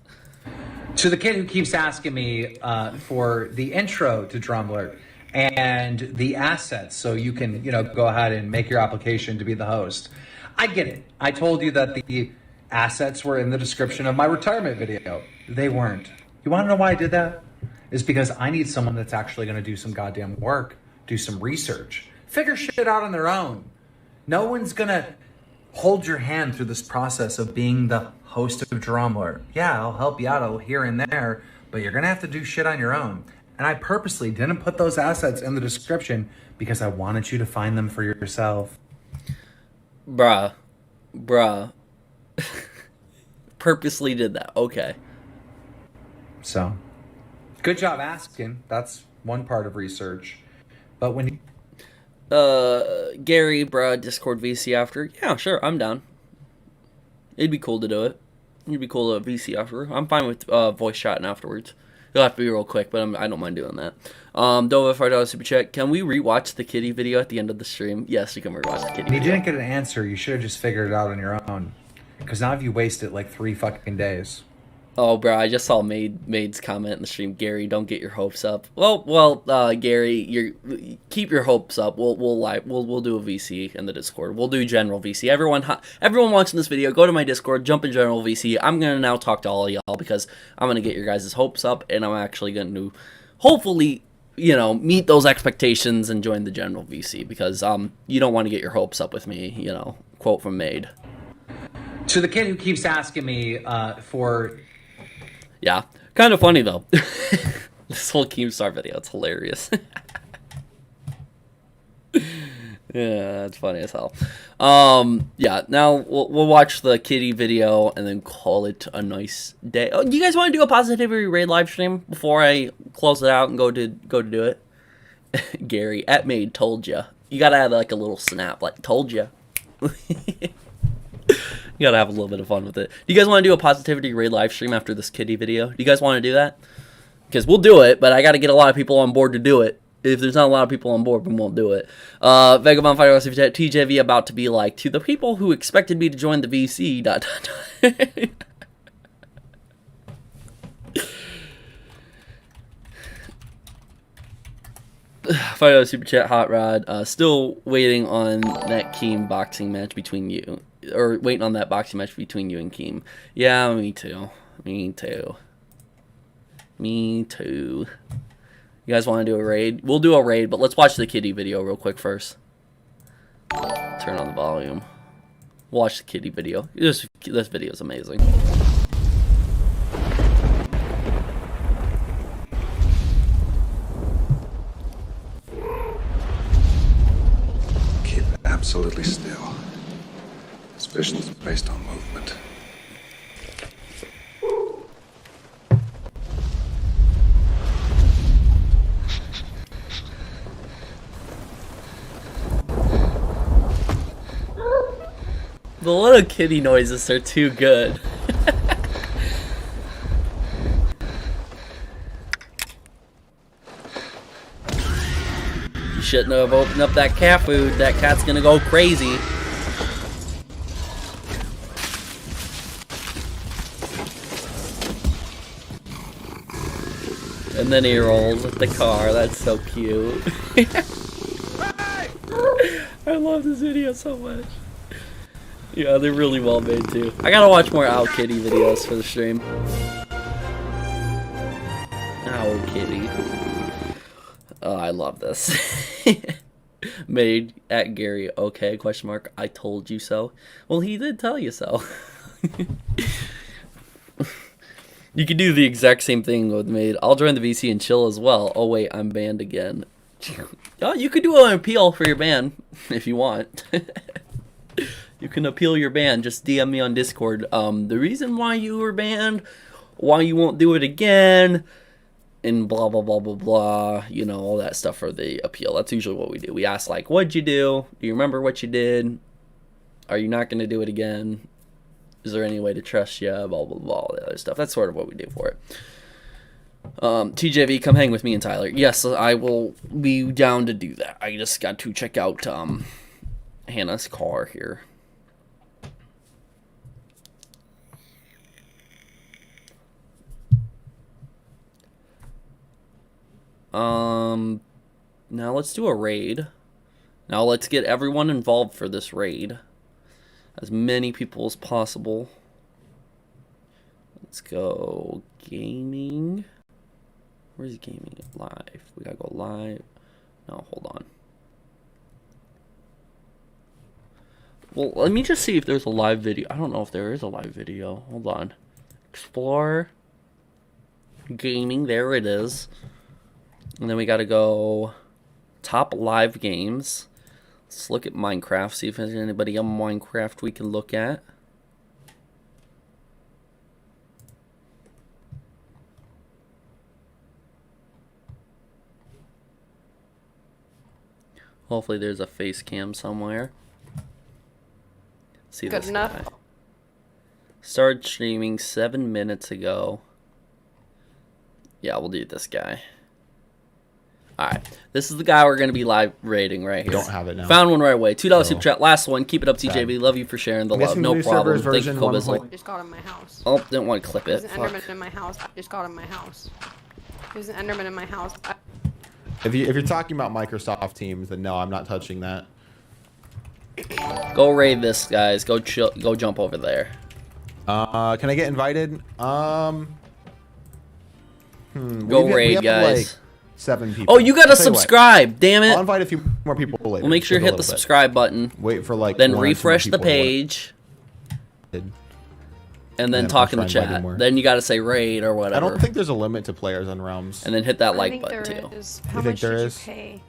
Speaker 5: To the kid who keeps asking me for the intro to Drama Alert and the assets so you can, you know, go ahead and make your application to be the host. I get it. I told you that the assets were in the description of my retirement video. They weren't. You want to know why I did that? It's because I need someone that's actually going to do some goddamn work, do some research, figure shit out on their own. No one's going to hold your hand through this process of being the host of Drama Alert. Yeah, I'll help you out here and there, but you're going to have to do shit on your own. And I purposely didn't put those assets in the description because I wanted you to find them for yourself.
Speaker 1: Bruh. Purposely did that. Okay.
Speaker 5: So, good job asking. That's one part of research. But when
Speaker 1: Gary, bruh, Discord VC after. Yeah, sure, I'm down. It'd be cool to do it. It'd be cool to VC after. I'm fine with voice chatting afterwards. It'll have to be real quick, but I don't mind doing that. Dova $5 super chat. Can we rewatch the kitty video at the end of the stream? Yes, you can rewatch the kitty video.
Speaker 5: You didn't get an answer. You should have just figured it out on your own. Because now you wasted like 3 fucking days.
Speaker 1: Oh, bro, I just saw Maid's comment in the stream. Gary, don't get your hopes up. Well, Gary, keep your hopes up. We'll do a VC in the Discord. We'll do general VC. Everyone watching this video, go to my Discord, jump in general VC. I'm gonna now talk to all of y'all because I'm gonna get your guys' hopes up, and I'm actually going to hopefully, you know, meet those expectations and join the general VC because you don't want to get your hopes up with me. You know, quote from Maid.
Speaker 5: To the kid who keeps asking me for
Speaker 1: Yeah, kind of funny though. This whole Keemstar video, it's hilarious. Yeah, that's funny as hell. Yeah, now we'll watch the kitty video and then call it a nice day. Oh, you guys want to do a positivity raid live stream before I close it out and go to do it? Gary @made told ya. You gotta add like a little snap, like told ya. You gotta have a little bit of fun with it. Do you guys want to do a positivity raid live stream after this kitty video? Do you guys want to do that? Because we'll do it, but I got to get a lot of people on board to do it. If there's not a lot of people on board, we won't do it. Vagabond Fighter TJV about to be like, to the people who expected me to join the VC. ... Fighter Super Chat Hot Rod. Still waiting on that Keem boxing match between you. Or waiting on that boxing match between you and Keem. Yeah, me too. Me too. Me too. You guys want to do a raid? We'll do a raid, but let's watch the kitty video real quick first. Turn on the volume. Watch the kitty video. This video is amazing.
Speaker 2: Keep absolutely still. This vision is based on movement.
Speaker 1: The little kitty noises are too good. You shouldn't have opened up that cat food. That cat's gonna go crazy. And then he rolls with the car. That's so cute. I love this video so much. Yeah, they're really well made too. I gotta watch more Owl Kitty videos for the stream. Owl Kitty. Oh, I love this. Made @Gary, okay, question mark, I told you so. Well, he did tell you so. You could do the exact same thing with Made. I'll join the VC and chill as well. Oh wait, I'm banned again. Oh, you could do an appeal for your ban if you want. You can appeal your ban. Just DM me on Discord. The reason why you were banned, why you won't do it again, and blah, blah, blah, blah, blah. You know, all that stuff for the appeal. That's usually what we do. We ask, like, what'd you do? Do you remember what you did? Are you not going to do it again? Is there any way to trust you? Blah, blah, blah, all the other stuff. That's sort of what we do for it. TJV, come hang with me and Tyler. Yes, I will be down to do that. I just got to check out Hannah's car here. Now let's do a raid. Now let's get everyone involved for this raid. As many people as possible. Let's go gaming. Where's gaming? Live. We gotta go live. No, hold on. Well, let me just see if there's a live video. I don't know if there is a live video. Hold on. Explore. Gaming. There it is. And then we gotta go top live games. Let's look at Minecraft. See if there's anybody on Minecraft we can look at. Hopefully there's a face cam somewhere. See
Speaker 7: Good
Speaker 1: this
Speaker 7: enough.
Speaker 1: guy. Started streaming 7 minutes ago. Yeah, we'll do this guy. Alright, this is the guy we're going to be live rating right here.
Speaker 8: Don't have it now.
Speaker 1: Found one right away. $2
Speaker 8: So,
Speaker 1: super chat. Last one. Keep it up, TJV. Love you for sharing the love. No problem. Thank you, Kobizzle.
Speaker 7: Just got in my house.
Speaker 1: Oh, didn't want to clip
Speaker 7: There's
Speaker 1: it.
Speaker 7: an
Speaker 1: Fuck.
Speaker 7: Enderman in my house. Just got in my house. There's an Enderman in my house.
Speaker 8: If you're talking about Microsoft Teams, then no, I'm not touching that.
Speaker 1: Go raid this, guys. Go chill. Go jump over there.
Speaker 8: Can I get invited?
Speaker 1: Go
Speaker 8: we
Speaker 1: raid,
Speaker 8: have,
Speaker 1: guys.
Speaker 8: like 7 people.
Speaker 1: Oh, you gotta
Speaker 8: I'll tell you what,
Speaker 1: subscribe. Damn
Speaker 8: I'll
Speaker 1: it.
Speaker 8: invite a few more people later.
Speaker 1: We'll make sure
Speaker 8: Give
Speaker 1: you
Speaker 8: it a
Speaker 1: hit the
Speaker 8: little bit.
Speaker 1: subscribe button.
Speaker 8: Wait for like
Speaker 1: Then
Speaker 8: one or two more
Speaker 1: refresh the
Speaker 8: people to
Speaker 1: page. and then
Speaker 8: I'll
Speaker 1: talk in
Speaker 8: try
Speaker 1: the
Speaker 8: inviting
Speaker 1: chat.
Speaker 8: more.
Speaker 1: Then you got to say raid or
Speaker 8: I
Speaker 1: whatever.
Speaker 8: don't think there's a limit to players on Realms.
Speaker 1: And then hit that
Speaker 7: I
Speaker 1: like
Speaker 7: think
Speaker 1: button
Speaker 7: there
Speaker 1: too.
Speaker 7: is.
Speaker 8: You
Speaker 7: How
Speaker 8: think
Speaker 7: much
Speaker 8: there
Speaker 7: did
Speaker 8: is?
Speaker 7: you pay?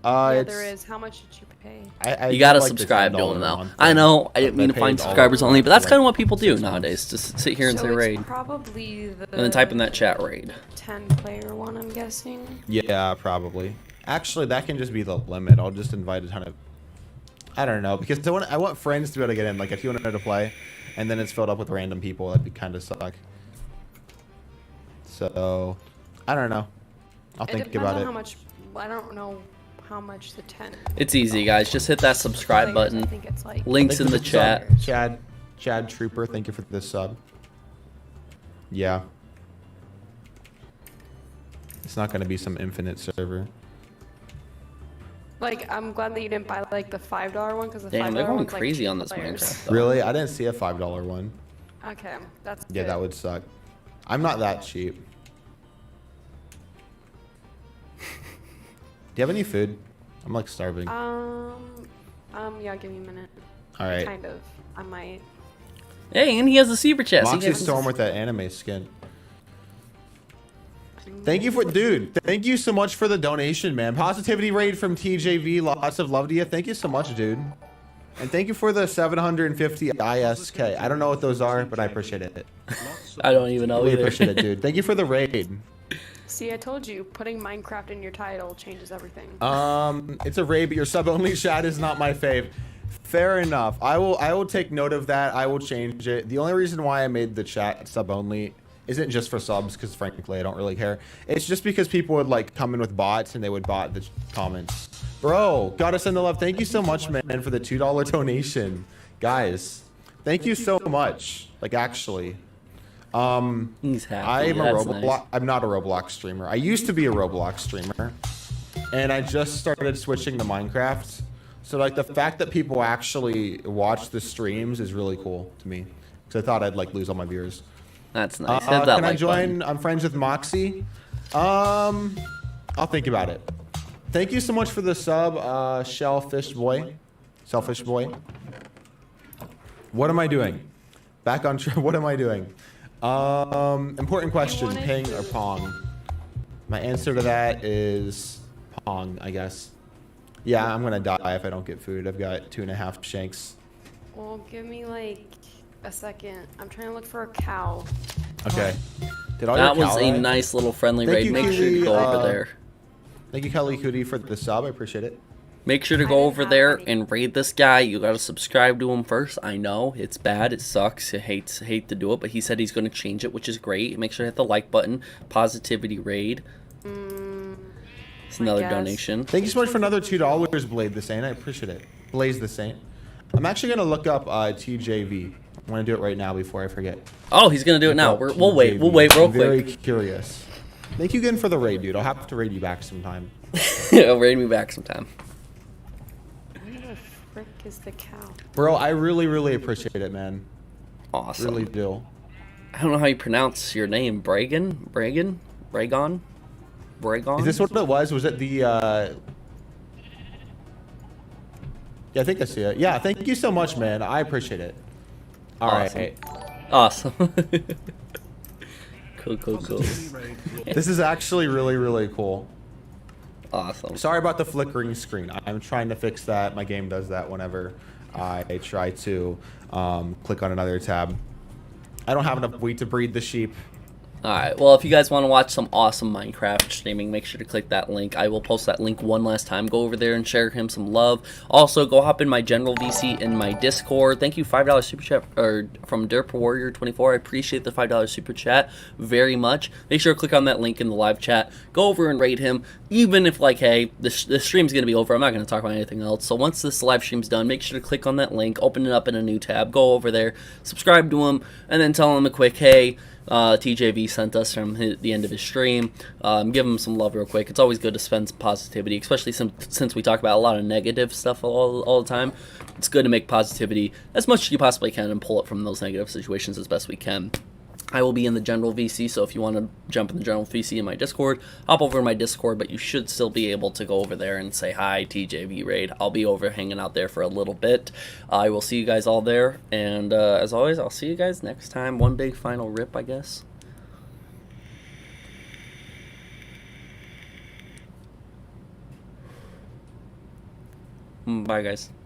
Speaker 8: Yeah,
Speaker 7: There is. How much did you pay?
Speaker 8: I
Speaker 1: You gotta
Speaker 8: did, like, the
Speaker 1: subscribe to
Speaker 8: $10
Speaker 1: them now.
Speaker 8: month
Speaker 1: I
Speaker 8: thing.
Speaker 1: know, I didn't mean to
Speaker 8: paid
Speaker 1: find
Speaker 8: all
Speaker 1: subscribers
Speaker 8: of
Speaker 1: only,
Speaker 8: that
Speaker 1: but that's
Speaker 8: for,
Speaker 1: kind of
Speaker 8: like,
Speaker 1: what people do
Speaker 8: 6 months.
Speaker 1: nowadays. Just sit here and
Speaker 7: So
Speaker 1: say
Speaker 7: it's
Speaker 1: raid.
Speaker 7: probably the
Speaker 1: And then type in that chat raid.
Speaker 7: 10-player one, I'm guessing.
Speaker 8: Yeah, probably. Actually, that can just be the limit. I'll just invite a ton of... I don't know, because I want friends to be able to get in. Like, if you wanted to play, and then it's filled up with random people, that'd be kind of suck. So, I don't know. I'll
Speaker 7: It
Speaker 8: think
Speaker 7: depends
Speaker 8: about
Speaker 7: on
Speaker 8: it.
Speaker 7: how much. I don't know how much the 10.
Speaker 1: It's easy, guys. Just hit that subscribe
Speaker 7: players,
Speaker 1: button.
Speaker 7: I think it's like.
Speaker 1: Links
Speaker 8: Thank
Speaker 1: in
Speaker 8: you
Speaker 1: the
Speaker 8: for sub,
Speaker 1: chat.
Speaker 8: Chad Trooper, thank you for this sub. Yeah. It's not going to be some infinite server.
Speaker 7: Like, I'm glad that you didn't buy like the $5 one because the
Speaker 1: Damn,
Speaker 7: $5
Speaker 1: they're going
Speaker 7: one's, like,
Speaker 1: crazy
Speaker 7: 2
Speaker 1: on this
Speaker 7: players.
Speaker 1: Minecraft. though.
Speaker 8: Really? I didn't see a $5 one.
Speaker 7: Okay, that's
Speaker 8: Yeah,
Speaker 7: good.
Speaker 8: that would suck. I'm not that cheap. Do you have any food? I'm like starving.
Speaker 7: Yeah, give me a minute.
Speaker 8: All right.
Speaker 7: Kind of. I might.
Speaker 1: Hey, and he has a super chat. so he
Speaker 8: Moxie
Speaker 1: has-
Speaker 8: Storm with that anime skin. Thank you for, dude. Thank you so much for the donation, man. Positivity raid from TJV. Lots of love to you. Thank you so much, dude. And thank you for the 750 ISK. I don't know what those are, but I appreciate it.
Speaker 1: I don't even know
Speaker 8: Really
Speaker 1: either.
Speaker 8: appreciate it, dude. Thank you for the raid.
Speaker 7: See, I told you, putting Minecraft in your title changes everything.
Speaker 8: It's a raid, but your sub only chat is not my fave. Fair enough. I will take note of that. I will change it. The only reason why I made the chat sub only isn't just for subs, because frankly I don't really care. It's just because people would like come in with bots and they would bot the comments. Bro, gotta send the love. Thank you so much, man, for the $2 donation, guys. Thank you so much. Like actually.
Speaker 1: He's happy.
Speaker 8: I'm a
Speaker 1: That's
Speaker 8: Roblox.
Speaker 1: nice.
Speaker 8: I'm not a Roblox streamer. I used to be a Roblox streamer, and I just started switching to Minecraft. So like the fact that people actually watch the streams is really cool to me, because I thought I'd like lose all my viewers.
Speaker 1: That's nice. Hit that
Speaker 8: Can I
Speaker 1: like
Speaker 8: join?
Speaker 1: button.
Speaker 8: I'm friends with Moxie. I'll think about it. Thank you so much for the sub, Shellfish Boy. Selfish Boy. What am I doing? Back on track. What am I doing? Important question.
Speaker 7: wanted
Speaker 8: Ping
Speaker 7: to-
Speaker 8: or Pong? My answer to that is Pong, I guess. Yeah, I'm gonna die if I don't get food. I've got 2.5 shanks.
Speaker 7: Well, give me like a second. I'm trying to look for a cow.
Speaker 8: Okay. Did all
Speaker 1: That
Speaker 8: your
Speaker 1: was
Speaker 8: cow
Speaker 1: a
Speaker 8: die?
Speaker 1: nice little friendly
Speaker 8: Thank
Speaker 1: raid.
Speaker 8: you,
Speaker 1: Make sure to
Speaker 8: Kiwi,
Speaker 1: go over there.
Speaker 8: Thank you, Kelly Cootie, for the sub. I appreciate it.
Speaker 1: Make sure to
Speaker 7: I
Speaker 1: go
Speaker 7: didn't
Speaker 1: over
Speaker 7: have
Speaker 1: there
Speaker 7: any.
Speaker 1: and raid this guy. You gotta subscribe to him first. I know it's bad. It sucks. I hate to do it, but he said he's gonna change it, which is great. Make sure to hit the like button. Positivity raid. It's another
Speaker 7: guess.
Speaker 1: donation.
Speaker 8: Thank you so much for another $2, Blade the Saint. I appreciate it. Blaze the Saint. I'm actually gonna look up TJV. I want to do it right now before I forget.
Speaker 1: Oh, he's gonna do it now.
Speaker 8: Look up
Speaker 1: We'll wait.
Speaker 8: TJV.
Speaker 1: We'll wait real
Speaker 8: I'm very
Speaker 1: quick.
Speaker 8: curious. Thank you again for the raid, dude. I'll have to raid you back sometime.
Speaker 1: Raid me back sometime.
Speaker 7: Where the frick is the cow?
Speaker 8: Bro, I really appreciate it, man.
Speaker 1: Awesome.
Speaker 8: Really do.
Speaker 1: I don't know how you pronounce your name. Bragon?
Speaker 8: Is this what it was? Was it the yeah, I think I see it. Yeah, thank you so much, man. I appreciate it. All
Speaker 1: Awesome.
Speaker 8: right.
Speaker 1: Awesome. Cool.
Speaker 8: This is actually really cool.
Speaker 1: Awesome.
Speaker 8: Sorry about the flickering screen. I'm trying to fix that. My game does that whenever I try to click on another tab. I don't have enough wheat to breed the sheep.
Speaker 1: Alright, well, if you guys want to watch some awesome Minecraft streaming, make sure to click that link. I will post that link one last time. Go over there and share him some love. Also, go hop in my general VC in my Discord. Thank you, $5 super chat from Derp Warrior 24. I appreciate the $5 super chat very much. Make sure to click on that link in the live chat. Go over and rate him. Even if, like, hey, the stream's going to be over, I'm not going to talk about anything else. So once this live stream's done, make sure to click on that link, open it up in a new tab, go over there, subscribe to him, and then tell him a quick, hey, TJV sent us from the end of his stream. Give him some love real quick. It's always good to spend some positivity, especially since we talk about a lot of negative stuff all the time. It's good to make positivity as much as you possibly can and pull it from those negative situations as best we can. I will be in the general VC, so if you want to jump in the general VC in my Discord, hop over to my Discord, but you should still be able to go over there and say hi, TJV Raid. I'll be over hanging out there for a little bit. I will see you guys all there, and as always, I'll see you guys next time. One big final rip, I guess. Bye, guys.